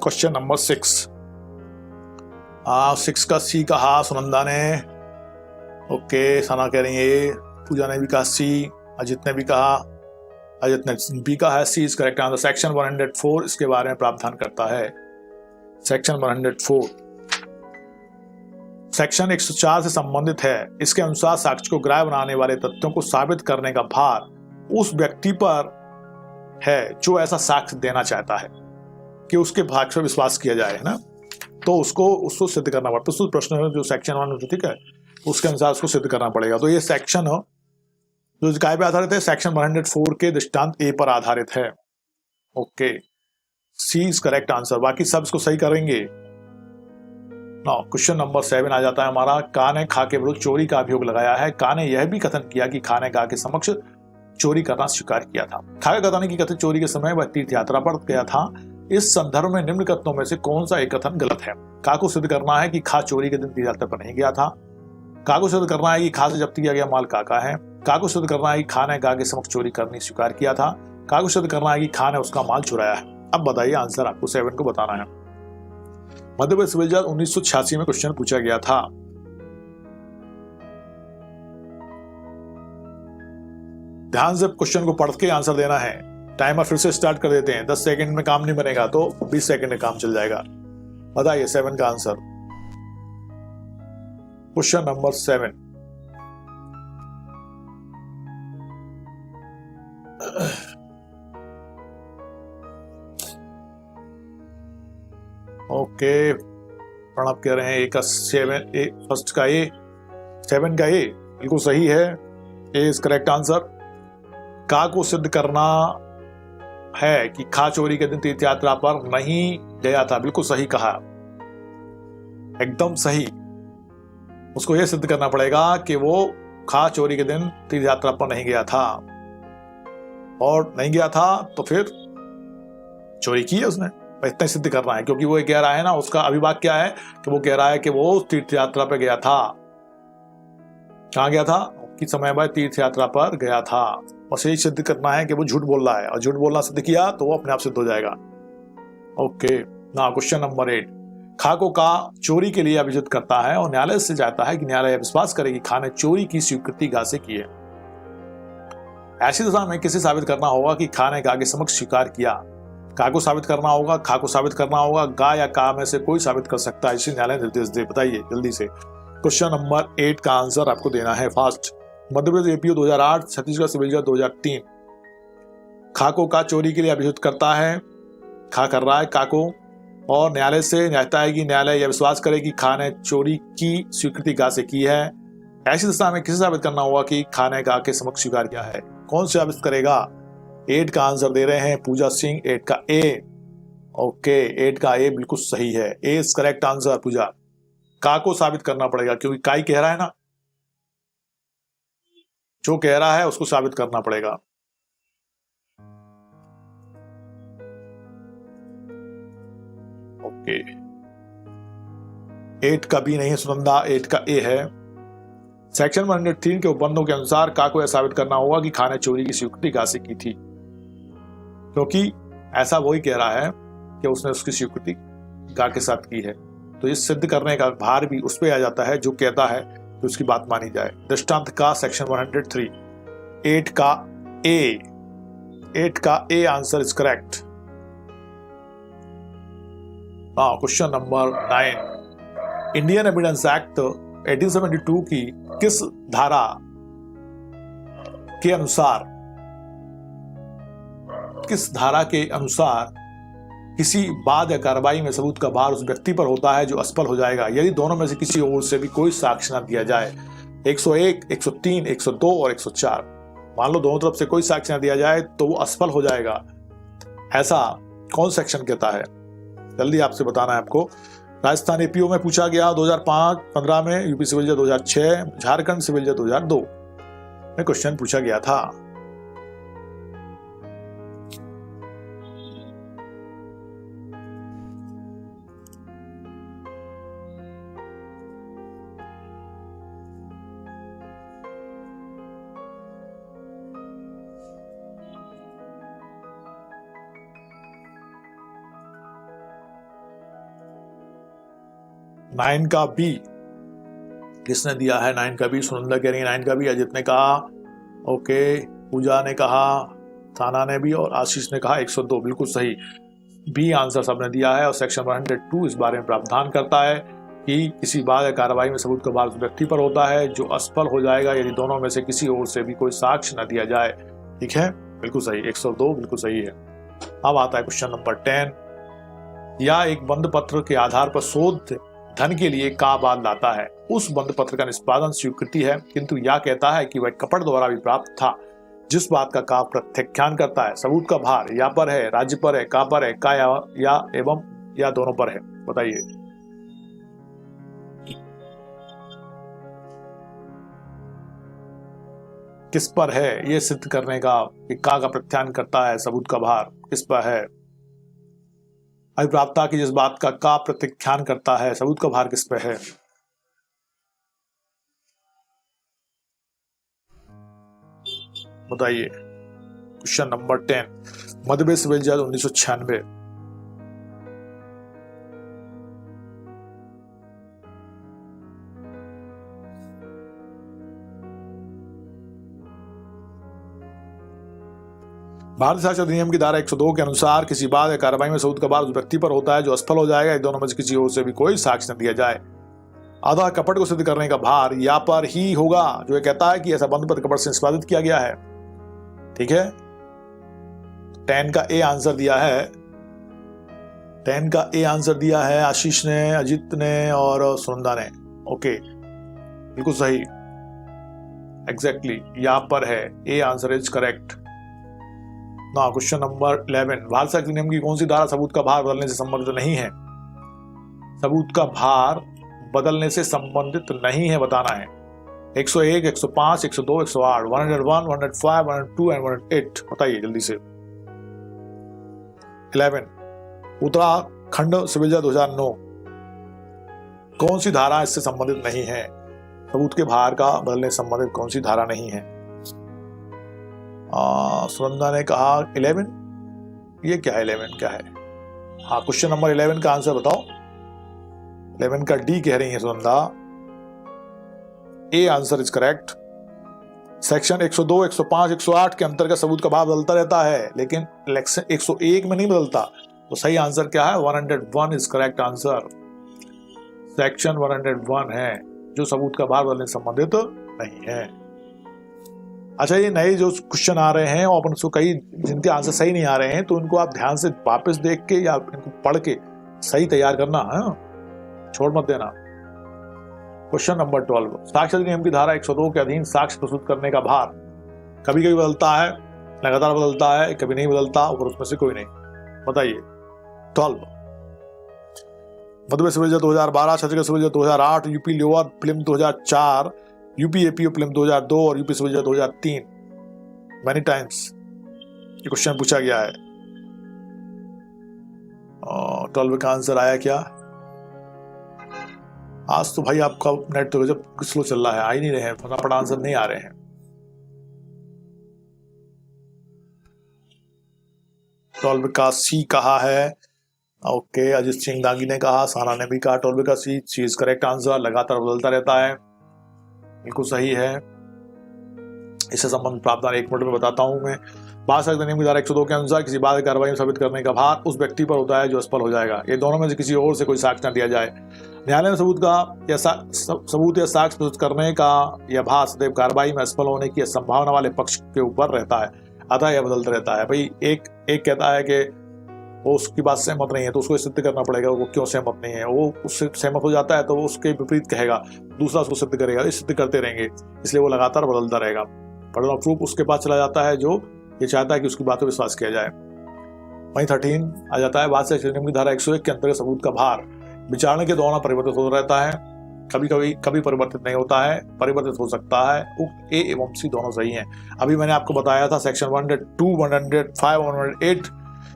Question number 6। 6 का सी कहा सुनंदा ने, ओके। सना कह रही है, पूजा ने भी कहा सी, अजित ने भी कहा, अजित ने बी कहा है सी इज करेक्ट आंसर। सेक्शन 104 इसके बारे में प्रावधान करता है। सेक्शन 104 सेक्शन 104 से संबंधित है। इसके अनुसार साक्ष्य को ग्राह्य बनाने वाले तथ्यों को साबित करने का भार उस व्यक्ति पर है जो ऐसा साक्ष्य देना चाहता है कि उसके भाग पर विश्वास किया जाए, है ना। तो उसको सिद्ध करना पड़ता है। तो प्रश्न है जो सेक्शन 1, ठीक है, उसके अनुसार उसको सिद्ध करना पड़ेगा। तो ये सेक्शन जो काय पे आधारित है, सेक्शन 104 के दृष्टांत ए पर आधारित है। Okay, C is correct answer. बाकी सब इसको सही करेंगे। क्वेश्चन नंबर 7 आ जाता है हमारा। का ने खा के विरुद्ध चोरी का अभियोग लगाया है। का ने यह भी कथन किया कि खा ने गा के समक्ष चोरी करना स्वीकार किया था। खा का कथन की कथित चोरी के समय वह तीर्थ यात्रा पर गया था। इस संदर्भ में निम्न कथनों में से कौन सा एक कथन गलत है? का को सिद्ध करना है कि खा चोरी के दिन तीर्थ यात्रा पर नहीं गया था। का को सिद्ध करना है कि खा से जब्त किया गया माल का है। का को सिद्ध करना है कि खा ने गा के समक्ष चोरी करनी स्वीकार किया था। का को सिद्ध करना है कि खा ने उसका माल चुराया है। अब बताइए आंसर, आपको 7 को बताना है। मध्य प्रदेश सिविल जज 1986 में क्वेश्चन पूछा गया था। ध्यान से क्वेश्चन को पढ़ के आंसर देना है। टाइमर फिर से स्टार्ट कर देते हैं। 10 सेकंड में काम नहीं बनेगा तो 20 सेकंड में काम चल जाएगा। बताइए 7 का answer. Question number 7। Okay, Pranav कह रहे हैं ए का 7, ए फर्स्ट का ए, 7 का ए बिल्कुल सही है। A is correct answer. का को सिद्ध करना है कि खा चोरी के दिन तीर्थ यात्रा पर नहीं गया था। बिल्कुल सही कहा, एकदम सही। उसको यह सिद्ध करना पड़ेगा कि वो खा चोरी के दिन तीर्थ यात्रा पर नहीं गया था, और नहीं गया था तो फिर चोरी की है उसने। इतना सिद्ध करना है, क्योंकि वो ये कह रहा है ना, उसका अभिभाग क्या है कि वो कह रहा है कि वो तीर्थ यात्रा पर गया था। कहाँ गया था? किस समय में तीर्थ यात्रा पर गया था। और यही सिद्ध करना है कि वो झूठ बोल रहा है, और झूठ बोलना सिद्ध किया तो वो अपने आप सिद्ध हो जाएगा। ओके ना, क्वेश्चन नंबर 8। खा को का चोरी के लिए अभियुक्त करता है और न्यायालय से चाहता है कि न्यायालय विश्वास करे कि खा ने चोरी की स्वीकृति गा से की है। ऐसी दशा में किसे साबित करना होगा कि खा ने गा के समक्ष स्वीकार किया? का को साबित करना होगा, खा को साबित करना होगा, गा या का में से कोई साबित कर सकता है, इसे न्यायालय निर्देश दे। बताइए जल्दी से। क्वेश्चन नंबर 8 का आंसर आपको देना है फास्ट। मध्य प्रदेश एपीओ 2008, छत्तीसगढ़ सिविल जज 2003। खा को का चोरी के लिए अभियुक्त करता है, खा कर रहा है का को, और न्यायालय से चाहता है कि न्यायालय यह विश्वास करे कि खा ने चोरी की स्वीकृति गा से की है। ऐसी दशा में किसे साबित करना होगा कि खा ने गा के समक्ष स्वीकार किया है? कौन से साबित करेगा? 8 का आंसर दे रहे हैं पूजा सिंह, 8 का ए। ओके, 8 का ए बिल्कुल सही है। A is correct answer. पूजा, का को साबित करना पड़ेगा, क्योंकि का ही कह रहा है ना, जो कह रहा है उसको साबित करना पड़ेगा। ओके, 8 का बी नहीं है सुनंदा, 8 का ए है। सेक्शन 103 के उपबंधों के अनुसार का को यह साबित करना होगा कि खा ने चोरी की स्वीकृति गा से की थी, क्योंकि ऐसा वही कह रहा है कि उसने उसकी स्वीकृति गा के साथ की है। तो इस सिद्ध करने का भार भी उस पर आ जाता है जो कहता है कि उसकी बात मानी जाए। दृष्टांत का सेक्शन 103। 8 का ए, 8 का A answer is correct. Question number 9। Indian evidence act 1872 की किस धारा के अनुसार, किस धारा के अनुसार किसी बाद या कार्रवाई में सबूत का भार उस व्यक्ति पर होता है जो असफल हो जाएगा यदि दोनों में से किसी ओर से भी कोई साक्ष्य न दिया जाए? 101, 103, 102 और 104। मान लो दोनों तरफ से कोई साक्ष्य न दिया जाए तो वो असफल हो जाएगा, ऐसा कौन सेक्शन कहता है? जल्दी आपसे बताना है आपको। राजस्थान एपीओ में पूछा गया 2005-15 में, यूपी सिविल जज 2006, झारखंड सिविल जज 2002 में क्वेश्चन पूछा गया था। नाइन का बी किसने दिया है? 9 का बी सुनंदा कह रही है 9 का बी, अजित ने कहा, ओके, पूजा ने कहा, थाना ने भी, और आशीष ने कहा 102, बिल्कुल सही बी आंसर सबने दिया है। और सेक्शन 102 इस बारे में प्रावधान करता है कि किसी बात या कार्रवाई में सबूत का भार उस व्यक्ति पर होता है जो असफल हो जाएगा यदि दोनों में से किसी ओर से भी कोई साक्ष्य न दिया जाए। ठीक है, बिल्कुल सही, 102 बिल्कुल सही है। अब आता है क्वेश्चन नंबर 10। या एक बंद पत्र के आधार पर शोध धन के लिए का बाद लाता है, उस बंद पत्र का निष्पादन स्वीकृति है, किंतु या कहता है कि वह कपट द्वारा भी प्राप्त था। जिस बात का प्रत्याख्यान करता है, सबूत का भार या पर है, राज्य पर है, का पर है, का या एवं या दोनों पर है? बताइए। किस पर है ये सिद्ध करने का कि का प्रत्याख्यान करता है, सबूत का भार किस पर है? अभिप्राप्ता की जिस बात का प्रत्याख्यान करता है, सबूत का भार किस पे है? बताइए। क्वेश्चन नंबर 10, मध्यप्रदेश सिविल जज 1996। भारतीय साक्ष्य अधिनियम की धारा 102 के अनुसार किसी बात या कार्रवाई में सबूत का भार उस व्यक्ति पर होता है जो असफल हो जाएगा यदि दोनों में से किसी ओर से भी कोई साक्ष्य न दिया जाए। अतः कपट को सिद्ध करने का भार या पर ही होगा, जो ये कहता है कि ऐसा बंद पत्र कपट से निष्पादित किया गया है। ठीक है, 10 का ए आंसर दिया है, 10 का ए आंसर दिया है आशीष ने, अजित ने और सुनंदा ने। ओके, बिल्कुल सही, एग्जैक्टली यहाँ पर है, ए आंसर इज करेक्ट। ना क्वेश्चन नंबर 11, भारतीय साक्ष्य अधिनियम की कौन सी धारा सबूत का भार बदलने से संबंधित नहीं है? सबूत का भार बदलने से संबंधित नहीं है, बताना है। 101, 105, 102, 108, 101, 105, 102 एंड 108। बताइए जल्दी से। 11, उत्तराखंड सिविल जज 2009, कौन सी धारा इससे संबंधित नहीं है? सबूत के भार का बदलने से संबंधित कौन सी धारा नहीं है? सुनंदा ने कहा 11, ये क्या है? 11 क्या है? हाँ, क्वेश्चन नंबर 11 का आंसर बताओ। 11 का डी कह रही है Sunanda, A answer is correct. Section 102, 105, 108 के अंतर्गत सबूत का भार बदलता रहता है, लेकिन 101 में नहीं बदलता। तो सही आंसर क्या है? 101 इज करेक्ट आंसर। सेक्शन 101 है जो सबूत का भार बदलने से संबंधित नहीं है। अच्छा, ये नए जो क्वेश्चन आ रहे हैं और अपन उसको कई जिनके आंसर सही नहीं आ रहे हैं तो उनको आप ध्यान से वापस देख के या इनको पढ़ के सही तैयार करना है, छोड़ मत देना। क्वेश्चन नंबर 12, साक्ष्य अधिनियम की धारा 102 के अधीन साक्ष्य प्रस्तुत करने का भार कभी कभी बदलता है, लगातार बदलता है, कभी नहीं बदलता, और उसमें से कोई नहीं। बताइए। 12, मध्यप्रदेश सिविल जज 2012, छत्तीसगढ़ सिविल जज 2008, UP lower prelim 2004, UP APO prelim 2002 और यूपी सिविल जज 2003। मैनी टाइम्स ये क्वेश्चन पूछा गया है। 12 का आंसर आया क्या? आज तो भाई आपका नेट तो जब स्लो चल रहा है, आ ही नहीं रहे हैं, फटाफट आंसर नहीं आ रहे हैं। टॉल्वे का सी कहा है। ओके, अजित सिंह दागी ने कहा, साना ने भी कहा टॉल्वे का सी इज करेक्ट आंसर। लगातार बदलता रहता है, बिल्कुल सही है। इससे संबंधित प्रावधान 1 मिनट में बताता हूं मैं। भारतीय साक्ष्य अधिनियम की धारा 102 के अनुसार किसी बात कार्रवाई में साबित करने का भार उस व्यक्ति पर होता है जो असफल हो जाएगा ये दोनों में से किसी और से कोई साक्ष्य न दिया जाए। न्यायालय में सबूत या साक्ष्य प्रस्तुत करने का यह भार सदैव कार्रवाई में असफल होने की संभावना वाले पक्ष के ऊपर रहता है, अतः यह बदलता रहता है। भाई एक कहता है कि वो उसकी बात सहमत नहीं है तो उसको सिद्ध करना पड़ेगा वो क्यों सहमत नहीं है। वो उससे सहमत हो जाता है तो वो उसके विपरीत कहेगा, दूसरा उसको सिद्ध करेगा, ये सिद्ध करते रहेंगे, इसलिए वो लगातार बदलता रहेगा। बर्डन ऑफ प्रूफ उसके पास चला जाता है जो ये चाहता है कि उसकी बात पर विश्वास किया जाए। वहीं 13 आ जाता है, बात से नियम की धारा 101 के अंतर्गत सबूत का भार विचारणे के दौरान परिवर्तित होता रहता है, कभी परिवर्तित नहीं होता है, परिवर्तित हो सकता है। उक्त ए एवं सी दोनों सही हैं। अभी मैंने आपको बताया था सेक्शन 102, 105, 108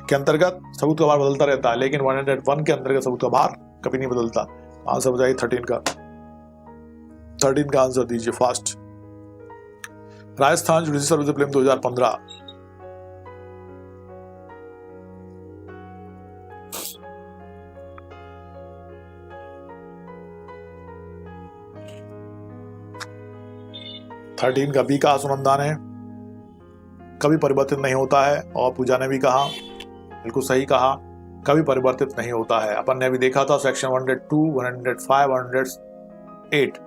के अंतर्गत सबूत का भार बदलता रहता है, लेकिन 101 के अंतर्गत सबूत का भार कभी नहीं बदलता। आंसर बताइए 13 का आंसर दीजिए fast. Rajasthan judicial service prelim 2015। Thirteen का बी कहा सुनंदा ने, कभी परिवर्तित नहीं होता है, और पूजा ने भी कहा, बिल्कुल सही कहा, कभी परिवर्तित नहीं होता है। अपन ने अभी देखा था सेक्शन 102, 105, 108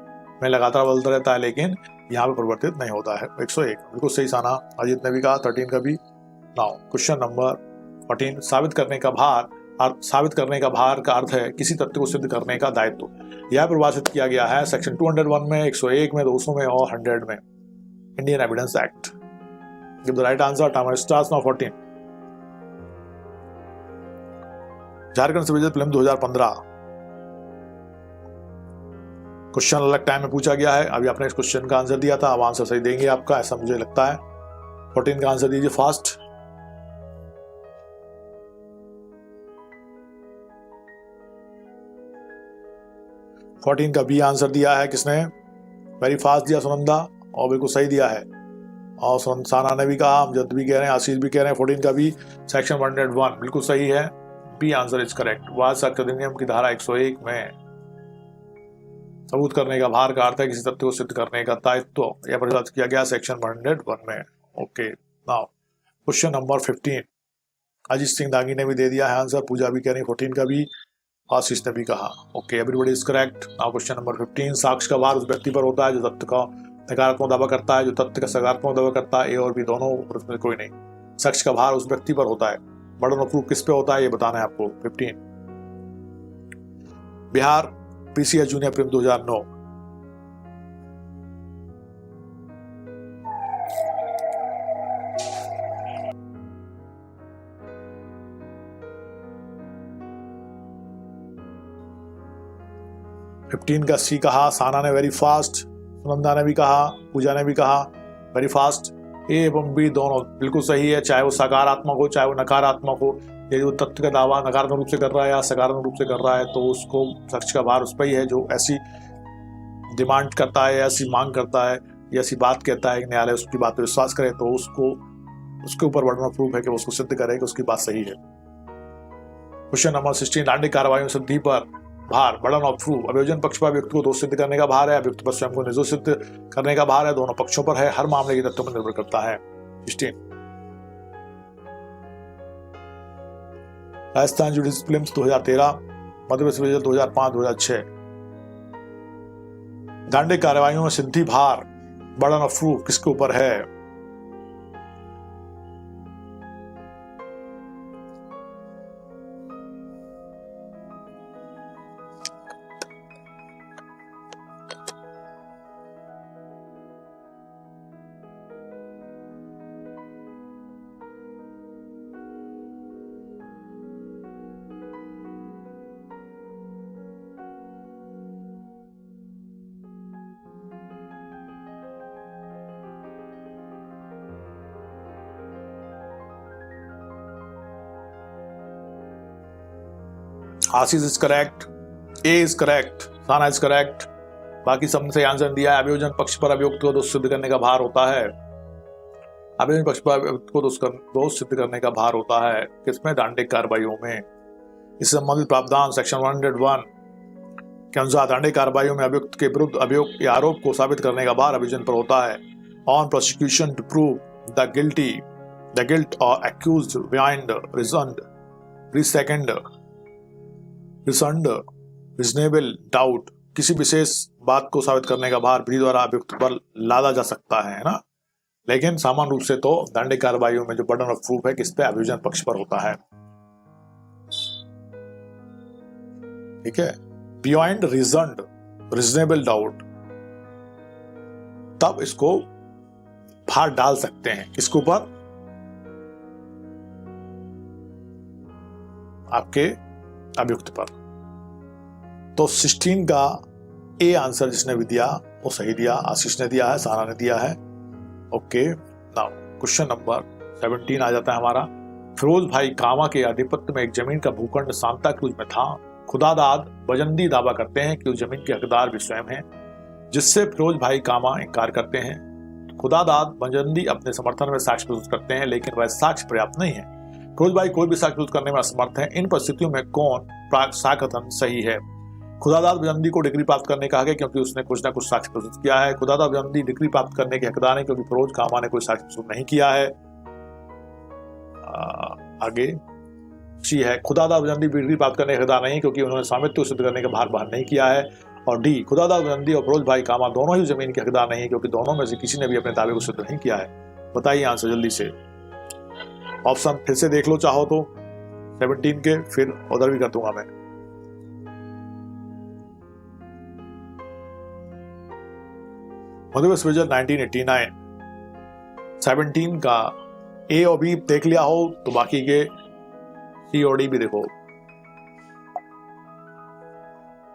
में लगातार बदलता रहता है, लेकिन यहाँ पे परिवर्तित नहीं होता है। 101 बिल्कुल सही साना अजीत ने भी कहा, 13 का भी। नाउ क्वेश्चन नंबर 14, साबित करने का भार का अर्थ है किसी तथ्य को सिद्ध करने का दायित्व। यह परिभाषित किया गया है सेक्शन 201 में, 101 में, 200 में और 100 में, Indian evidence act. Give the right answer. Timer starts now. 14 Jharkhand civil जज प्रीलिम 2015। क्वेश्चन अलग टाइम में पूछा गया है, अभी आपने इस क्वेश्चन का आंसर दिया था, अब आंसर सही देंगे आपका, ऐसा मुझे लगता है। 14 का आंसर दीजिए फास्ट। फोर्टीन का बी आंसर दिया है किसने? वेरी फास्ट दिया सुनंदा, और बिल्कुल सही दिया है। और साना ने भी कहा, अमजद भी कह रहे हैं, आशीष भी कह रहे हैं 14 का बी सेक्शन 101 बिल्कुल सही है। B answer is correct. वाद अधिनियम की धारा 101 में सबूत करने का भार का अर्थ है किसी तथ्य को सिद्ध करने का दायित्व, यह परिभाषित किया गया सेक्शन 101 में। Okay now question number 15, Ajit Singh दागी ने भी दे दिया है आंसर, पूजा भी कह रही 14 का भी, आशीष ने भी कहा। Okay everybody is correct. Now question number 15, साक्ष्य का भार उस व्यक्ति पर होता है जो तथ्य का नकारात्मक दावा करता है, जो तथ्य का सकारात्मक दावा करता है। ए और बी दोनों, उसमें कोई नहीं। साक्ष्य का भार उस व्यक्ति पर होता है। बर्डन ऑफ प्रूफ किस पे होता है ये बताना है आपको। 15 Bihar PCS junior prelim 2009। Fifteen का सी कहा साना ने, वेरी फास्ट। सुनंदा ने भी कहा, पूजा ने भी कहा, वेरी फास्ट। ए एवं बी दोनों बिल्कुल सही है, चाहे वो सकारात्मक हो चाहे वो नकारात्मक हो। ये जो तथ्य का दावा नकारात्मक रूप से कर रहा है या सकारात्मक रूप से कर रहा है, तो उसको साक्ष्य का भार उस पर ही है जो ऐसी डिमांड करता है, ऐसी मांग करता है, या ऐसी बात कहता है कि न्यायालय उसकी बात पर विश्वास करे, तो उसके ऊपर बर्डन ऑफ प्रूफ है कि वो उसको सिद्ध करे कि उसकी बात सही है। क्वेश्चन नंबर 16, दांडिक कार्रवाई सिद्धि पर भार, बर्डन ऑफ प्रूफ। अभियोजन पक्ष पर अभियुक्त को दोष सिद्ध करने का भार है, अभियुक्त पर स्वयं को निर्दोष सिद्ध करने का भार है, दोनों पक्षों पर है, हर मामले के तथ्यों पर निर्भर करता है। 16 राजस्थान जुडिशियल प्रीलिम्स 2013, मध्य प्रदेश विजय 2005, 2006। दांडिक कार्रवाइयों में सिद्धि भार, बर्डन ऑफ प्रूफ किसके ऊपर है? Ashish is correct, A is correct, Sana is correct, बाकी सबने सही आंसर दिया है। अभियोजन पक्ष पर अभियुक्त को दोष सिद्ध करने का भार होता है। अभियोजन पक्ष पर अभियुक्त को दोष सिद्ध करने का भार होता है किसमें? दांडिक कार्रवाइयों में। इससे संबंधित प्रावधान सेक्शन 101 के अनुसार दांडिक कार्रवाइयों में अभियुक्त के विरुद्ध अभियोग या आरोप को साबित करने का भार अभियोजन पर होता है। On prosecution to prove the guilt और एक्यूज्ड बिहाइंड रीजनेबल डाउट, किसी विशेष बात को साबित करने का भार विधि द्वारा अभियुक्त पर लादा जा सकता है ना, लेकिन सामान्य रूप से तो दांडिक कार्रवाइयों में जो बर्डन ऑफ प्रूफ है किस पे? अभियोजन पक्ष पर होता है। ठीक है, बियॉन्ड रीजनेबल डाउट, तब इसको भार डाल सकते हैं। किसके ऊपर? आपके अभियुक्त पर। तो 16 का ए आंसर जिसने भी दिया वो सही दिया। आशीष ने दिया है, सारा ने दिया है। ओके, नाउ क्वेश्चन नंबर 17 आ जाता है हमारा। फिरोज भाई कामा के आधिपत्य में एक जमीन का भूखंड सांता क्रूज में था। खुदादाद बजंदी दावा करते हैं कि उस जमीन के हकदार भी स्वयं हैं, जिससे फिरोज भाई कामा इनकार करते हैं। खुदादाद बजंदी अपने समर्थन में साक्ष्य प्रस्तुत करते हैं, लेकिन वह साक्ष्य पर्याप्त नहीं है। फिरोज भाई कोई भी साक्ष्य प्रस्तुत करने में असमर्थ है। इन परिस्थितियों में कौन साकथन सही है? खुदादाद बजंदी को डिग्री प्राप्त करने का हक है क्योंकि उसने कुछ ना कुछ साक्ष्य प्रस्तुत किया है। खुदादाद बजंदी डिग्री प्राप्त करने के हकदार है क्योंकि फिरोज कामा ने कोई साक्ष्य प्रस्तुत नहीं किया है। आगे सी है, खुदादाद बजंदी डिग्री प्राप्त करने के हकदार नहीं क्योंकि उन्होंने स्वामित्व सिद्ध करने का भार वहन नहीं किया है। और डी, खुदादाद बजंदी और फिरोज भाई कामा दोनों ही जमीन के हकदार नहीं क्योंकि दोनों में से किसी ने भी अपने दावे को सिद्ध नहीं किया है। बताइए आंसर जल्दी से। ऑप्शन फिर से देख लो चाहो तो 17 के, फिर उधर भी कर दूंगा मैं। मध्य विश्वविद्यालय 1989 17 का ए और बी देख लिया हो तो बाकी के सी और डी भी देखो।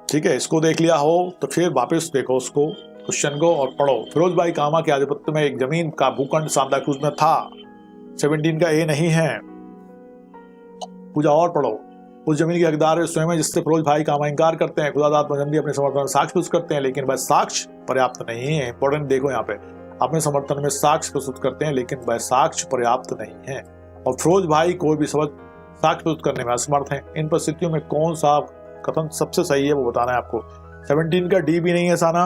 ठीक है, इसको देख लिया हो तो फिर वापस देखो उसको, क्वेश्चन को, और पढ़ो। फिरोज भाई कामा के आधिपत्य में एक जमीन का भूखंड सांता क्रूज में था। 17 का ए नहीं है। पूजा और पढ़ो। उस जमीन के हकदार स्वयं है जिससे फिरोज भाई कामा इंकार करते हैं। खुदादाद बजंदी अपने समर्थन में साक्ष्य प्रस्तुत करते हैं, लेकिन वह साक्ष्य पर्याप्त नहीं है। इंपॉर्टेंट देखो यहाँ पे, अपने समर्थन में साक्ष्य प्रस्तुत करते हैं लेकिन वह साक्ष्य पर्याप्त नहीं है। और फिरोज भाई कोई भी साक्ष्य प्रस्तुत करने में असमर्थ है। इन परिस्थितियों में कौन सा कथन सबसे सही है वो बताना है आपको। 17 का डी भी नहीं है साना,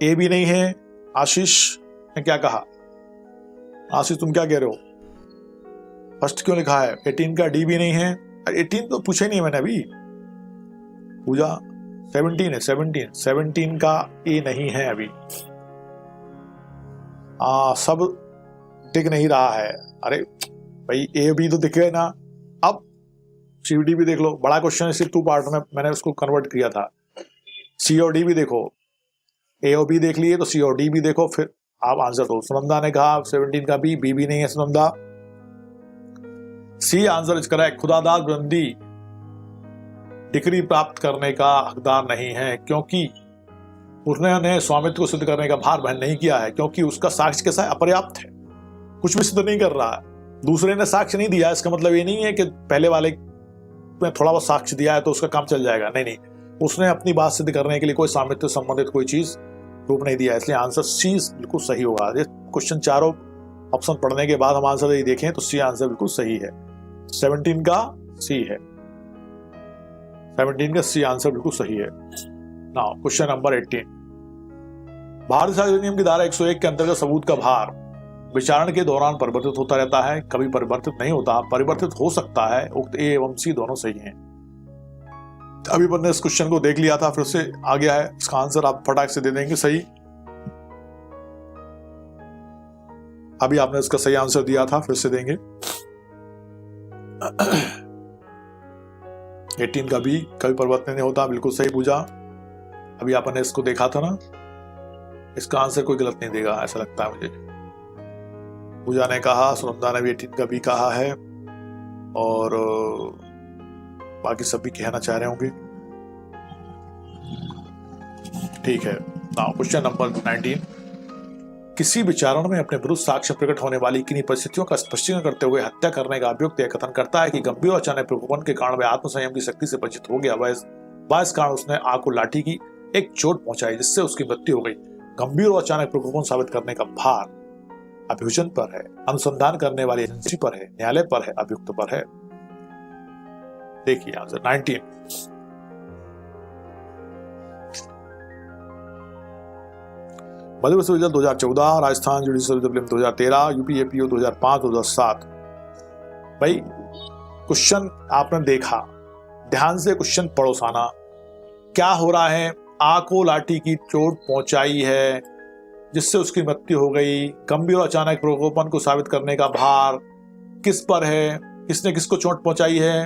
ए भी नहीं है। आशीष ने क्या कहा? आशीष तुम क्या कह रहे हो? फर्स्ट क्यों लिखा है? 18 का डी भी नहीं है। 18 तो पूछा ही नहीं मैंने अभी। पूजा 17 है। 17 का ए नहीं है अभी। सब दिख नहीं रहा है। अरे भाई ए बी तो दिखे ना। अब सी डी भी देख लो। बड़ा क्वेश्चन है, सिर्फ 2 पार्ट में मैंने उसको कन्वर्ट किया था। सी और डी भी देखो। ए और बी देख लिए तो सी और डी भी देखो, फिर आप आंसर दो। सुनंदा ने कहा 17 का बी भी नहीं है Sunanda. C answer is correct. खुदादाद बजंदी डिग्री प्राप्त करने का हकदार नहीं है क्योंकि उसने स्वामित्व को सिद्ध करने का भार वहन नहीं किया है, क्योंकि उसका साक्ष्य कैसा है? अपर्याप्त है, कुछ भी सिद्ध नहीं कर रहा है। दूसरे ने साक्ष्य नहीं दिया, इसका मतलब ये नहीं है कि पहले वाले में थोड़ा बहुत साक्ष्य दिया है तो उसका काम चल जाएगा। नहीं, उसने अपनी बात सिद्ध करने के लिए कोई स्वामित्व संबंधित कोई चीज प्रूफ नहीं दिया, इसलिए आंसर सी बिल्कुल सही होगा। ये क्वेश्चन चारों ऑप्शन पढ़ने के बाद हम आंसर यदि देखें तो सी आंसर बिल्कुल सही है। 17 का सी है। 17 का सी आंसर बिल्कुल सही है। Now question number 18। भारतीय साक्ष्य अधिनियम की धारा 101 के अंतर्गत सबूत का भार विचारण के दौरान परिवर्तित होता रहता है, कभी परिवर्तित नहीं होता। परिवर्तित हो सकता है। उक्त ए एवं सी दोनों सही हैं। अभी मैंने इस क्वेश्चन को देख लिया था, फिर से आ गया है। इसका आंसर आप फटाक से दे देंगे सही। अभी आपने इसका सही आंसर दिया था, फिर से देंगे। 18 का भी कभी परिवर्तन नहीं होता, बिल्कुल सही पूजा। अभी आपने इसको देखा था ना, इसका आंसर कोई गलत नहीं देगा ऐसा लगता है मुझे। पूजा ने कहा, सुनंदा ने भी 18 का भी कहा है, और बाकी सब भी कहना चाह रहे होंगे। ठीक है। Now question number 19। किसी विचारण में अपने विरुद्ध साक्ष्य प्रकट होने वाली किन्हीं परिस्थितियों का स्पष्टीकरण करते हुए हत्या करने का अभियुक्त यह कथन करता है कि गंभीर और अचानक प्रकोपन के कारण वह आत्मसंयम की शक्ति से वंचित हो गया। वह इस कारण उसने आग को लाठी की एक चोट पहुंचाई जिससे उसकी मृत्यु हो गई। गंभीर और अचानक प्रकोपन साबित करने का भार अभियोजन पर है, अनुसंधान करने वाली एजेंसी पर है, न्यायालय पर है, अभियुक्त पर है। देखिए आंसर 19। मध्य विश्वविद्यालय 2014, राजस्थान जुडिशियल विद्यालय 2013, यूपी एपीओ 2005, 2007। भाई क्वेश्चन आपने देखा, ध्यान से क्वेश्चन पढ़ो साना। क्या हो रहा है? आ को लाठी की चोट पहुंचाई है जिससे उसकी मृत्यु हो गई। गंभीर और अचानक प्रकोपन को साबित करने का भार किस पर है? किसने किसको चोट पहुंचाई है?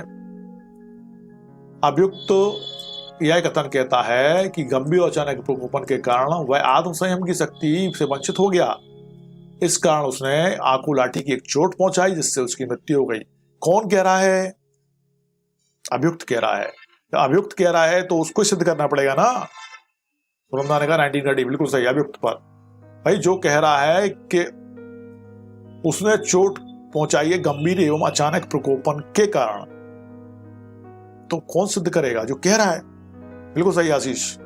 अभियुक्त यह कथन कहता है कि गंभीर और अचानक प्रकोपन के कारण वह आत्मसंयम की शक्ति से वंचित हो गया। इस कारण उसने आंखों लाठी की एक चोट पहुंचाई जिससे उसकी मृत्यु हो गई। कौन कह रहा है? अभियुक्त कह रहा है। अभियुक्त कह रहा है तो उसको सिद्ध करना पड़ेगा ना। पुरंदा ने कहा 1930, बिल्कुल सही, अभियुक्त पर। भाई जो कह रहा है कि उसने चोट पहुंचाई है गंभीर एवं अचानक प्रकोपन के कारण, तो कौन सिद्ध करेगा? जो कह रहा है। बिल्कुल सही आशीष।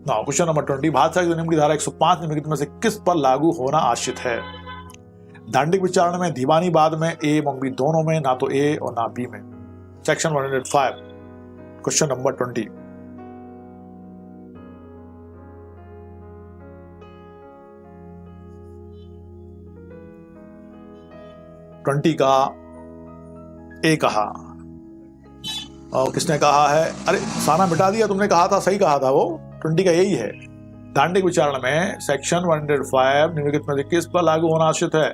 नाउ क्वेश्चन नंबर 20, भारत नियम की धारा 105 निम्नलिखित में से किस पर लागू होना आश्रित है? दांडिक विचारण में, दीवानीवाद में, ए एवं बी दोनों में, ना तो ए और ना बी में। Section 105, question number 20। का ए कहा और किसने कहा है? अरे साना मिटा दिया तुमने, कहा था, सही कहा था वो। 20 का यही है। दांडिक विचारण में सेक्शन 105 निम्नलिखित में से किस पर लागू होना आश्रित है?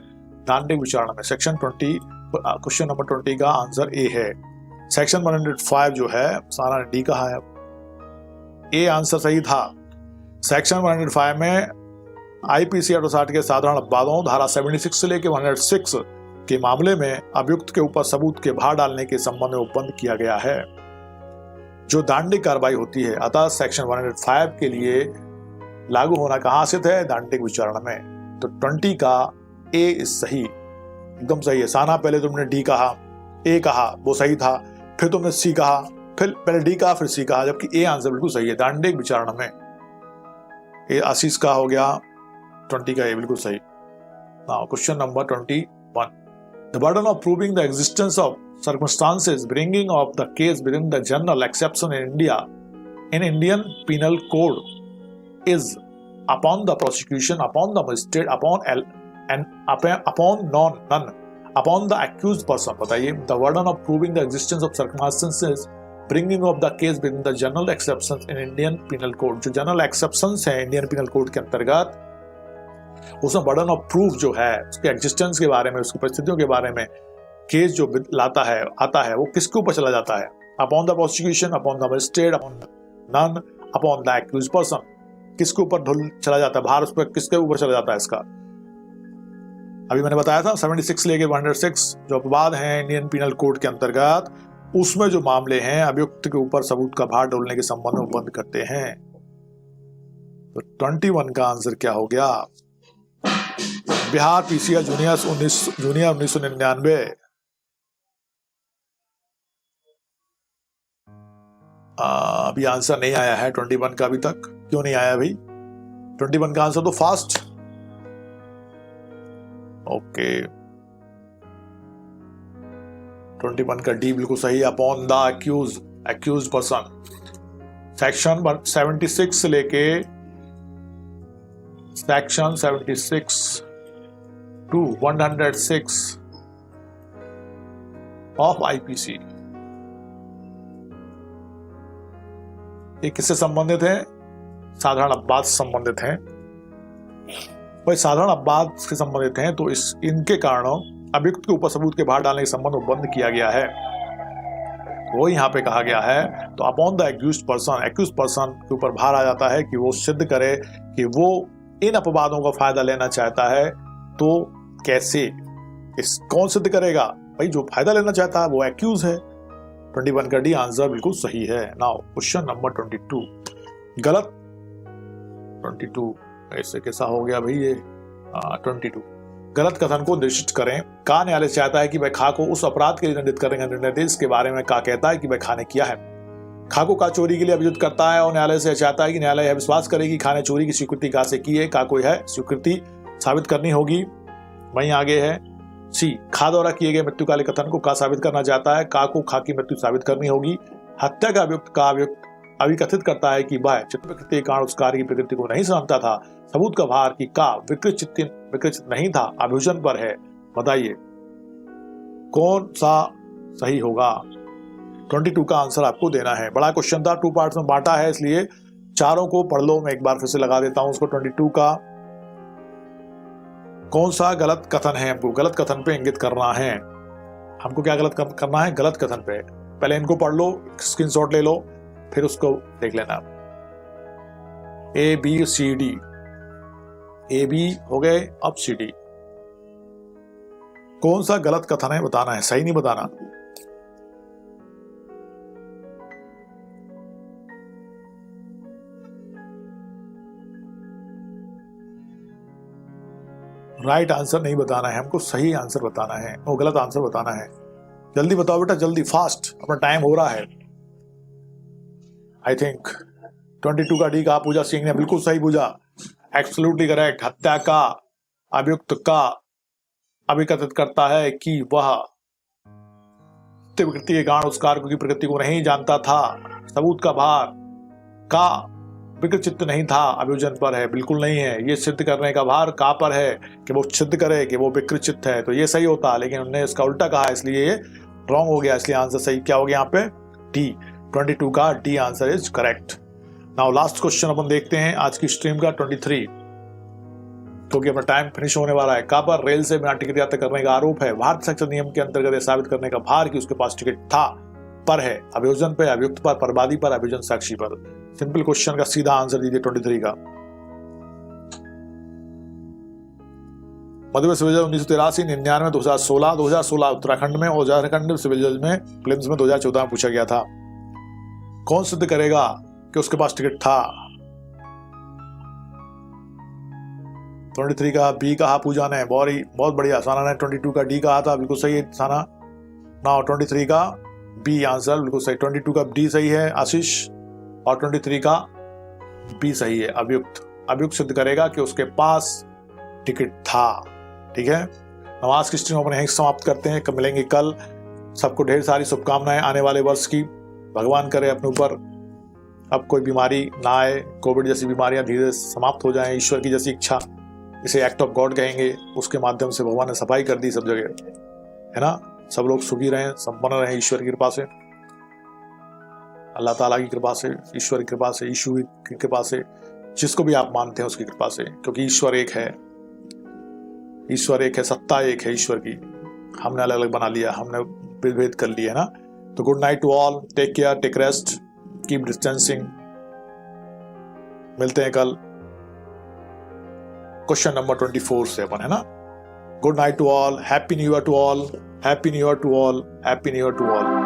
दांडिक विचारण में सेक्शन 20, क्वेश्चन नंबर 20 का आंसर ए है। सेक्शन 105 जो है साना ने डी कहा है, ए आंसर सही था। सेक्शन 105 में आईपीसी 860 के साधारण अपवादों धारा 76 से लेकर 106 के मामले में अभियुक्त के ऊपर सबूत के भार डालने के संबंध में उपबंध किया गया है जो दांडिक कार्रवाई होती है। अतः सेक्शन 105 के लिए लागू होना कहां स्थित है? दांडिक विचारण में। तो 20 का ए इज सही, एकदम सही है। साना पहले तुमने डी कहा, ए कहा, वो सही था, फिर तुमने सी कहा, फिर पहले डी कहा फिर सी कहा, जबकि ए आंसर बिल्कुल सही है, दांडिक विचारण में। ए आशीष का हो गया 20 का ए बिल्कुल सही। Now question number 21, the burden of proving the existence of circumstances bringing of the case within the general exception in India in Indian Penal Code is upon the prosecution, upon the magistrate, upon none upon the accused person। बताइए, the burden of proving the existence of circumstances bringing of the case within the general exceptions in Indian Penal Code, जो general exceptions है Indian Penal Code के अंतर्गत, उसमें burden of proof जो है उसके existence के बारे में, उसकी परिस्थितियों के बारे में केस जो लाता है आता है वो किसके ऊपर चला जाता है? Upon the prosecution, upon the magistrate, upon none, upon the accused person. किसके ऊपर धुल चला जाता है, भार उस पर किसके ऊपर चला जाता है इसका? अभी मैंने बताया था 76 लेके 106 जो अपवाद हैं इंडियन पीनल कोड के अंतर्गत, उसमें जो मामले हैं अभियुक्त के ऊपर सबूत का भार डोलने के संबंध में बंद करते हैं। तो 21 का आंसर क्या हो गया? Bihar PCR junior 1999। अभी आंसर नहीं आया है 21 का अभी तक। क्यों नहीं आया भाई? 21 का आंसर तो फास्ट। ओके 21 का डी बिल्कुल सही, upon the accuse person. Section 76 से लेके सेक्शन 76 to 106 ऑफ आईपीसी, ये किससे संबंधित है? साधारण अपवाद से संबंधित हैं। भाई साधारण अपवाद से संबंधित हैं तो इनके कारण अभियुक्त के ऊपर सबूत के भार डालने के संबंध में बंद किया गया है, वो यहाँ पे कहा गया है। तो अपॉन द एक्यूज्ड पर्सन के ऊपर भार आ जाता है कि वो सिद्ध करे कि वो इन अपवादों का फायदा लेना चाहता है। तो कैसे, इस कौन सिद्ध करेगा? भाई जो फायदा लेना चाहता है वो एक्यूज है। 21 का डी आंसर बिल्कुल सही है। नाउ क्वेश्चन नंबर 22, गलत 22 ऐसे कैसा हो गया भाई ये? 22 गलत कथन को निर्दिष्ट करें। का न्यायालय चाहता है कि वह खा को उस अपराध के लिए दंडित करेंगे निर्देश के बारे में का कहता है कि वह खा ने किया है। खा को का चोरी के लिए अभियुक्त करता है और न्यायालय से चाहता है कि न्यायालय यह विश्वास करे कि खा ने चोरी की स्वीकृति का से की है। का कोई है स्वीकृति साबित करनी होगी। वहीं आगे है सी, खा द्वारा किए गए मृत्युकालिक कथन को का साबित करना चाहता है। का को खा की मृत्यु साबित करनी होगी। हत्या का अभियुक्त अभिकथित करता है कि वह चित्त प्रकृति के कारण उस कार्य की प्रकृति को नहीं समझता था। सबूत का भार की का विकृत नहीं था, अभियोजन पर है। बताइए कौन सा सही होगा? 22 का आंसर आपको देना है। बड़ा क्वेश्चन था, 2 पार्ट्स में बांटा है, इसलिए चारों को पढ़ लो। मैं एक बार फिर से लगा देता हूं उसको। 22 का कौन सा गलत कथन है? हमको गलत कथन पे इंगित करना है। हमको क्या गलत करना है? गलत कथन पे। पहले इनको पढ़ लो, स्क्रीनशॉट ले लो, फिर उसको देख लेना। ABCD, AB हो गए, अब CD। कौन सा गलत कथन है बताना है, सही नहीं बताना। राइट आंसर नहीं बताना है हमको, सही आंसर बताना है, वो गलत आंसर बताना है। जल्दी बताओ बेटा, जल्दी, फास्ट, अपना टाइम हो रहा है। आई थिंक 22 का डी कहा पूजा सिंह ने, बिल्कुल सही पूजा, एब्सोल्युटली करेक्ट। हत्या का अभियुक्त का अभिकथित करता है कि वह विकृति के कारण उस कारक की प्रकृति को नहीं जानता था। सबूत का भार का विकृत चित्त नहीं था, अभियोजन पर है, बिल्कुल नहीं है। ये सिद्ध करने का भार का पर है कि वो सिद्ध करे कि वो विकृत चित्त है, तो ये सही होता, लेकिन उन्होंने इसका उल्टा कहा, इसलिए ये रॉन्ग हो गया। इसलिए आंसर सही क्या हो गया यहाँ पे, डी, 22 का D answer is correct. Now last question अपन देखते हैं आज की स्ट्रीम का 23, क्योंकि अपना टाइम फिनिश होने वाला है। का पर रेल से बिना टिकट यात्रा करने का आरोप है। भारतीय सेक्शन नियम के अंतर्गत साबित करने का भार कि उसके पास टिकट था पर है, अभियोजन पर, अभियुक्त पर, परवादी पर, अभियोजन साक्षी पर। सिंपल क्वेश्चन का सीधा आंसर दीजिए 23 का। मध्य सिविल जज 1983, 99, 2016, 2016 उत्तराखंड में और झारखंड सिविल जज में प्रीलिम्स में 2014 में पूछा गया था। कौन सिद्ध करेगा कि उसके पास टिकट था। 23 का बी कहा पूजा ने, बहुत बढ़िया। साना ने 22 का डी कहा था, बिल्कुल सही है साना। नाउ 23 का बी आंसर बिल्कुल सही, 22 का डी सही है आशीष, और 23 का बी सही है, अभियुक्त सिद्ध करेगा कि उसके पास टिकट था। ठीक है, नवाज की स्ट्रीम अपने यहीं समाप्त करते हैं, कब मिलेंगे कल। सबको ढेर सारी शुभकामनाएं आने वाले वर्ष की। भगवान करे अपने ऊपर अब कोई बीमारी ना आए, कोविड जैसी बीमारियां धीरे समाप्त हो जाएं, ईश्वर की जैसी इच्छा, इसे एक्ट ऑफ गॉड कहेंगे, उसके माध्यम से भगवान ने सफाई कर दी सब जगह, है ना। सब लोग सुखी रहें, संपन्न रहें ईश्वर की कृपा से, अल्लाह ताला की कृपा से, ईश्वर की कृपा से, यीशु की कृपा से, जिसको भी आप मानते हैं उसकी कृपा से, क्योंकि ईश्वर एक है, सत्ता एक है ईश्वर की। हमने अलग अलग बना लिया, हमने भेद कर लिया, है ना। तो good night to all, take care, take rest, keep distancing. मिलते हैं कल क्वेश्चन नंबर 24 से अपन, है ना। Good night to all, happy new year to all, happy new year to all, happy new year to all.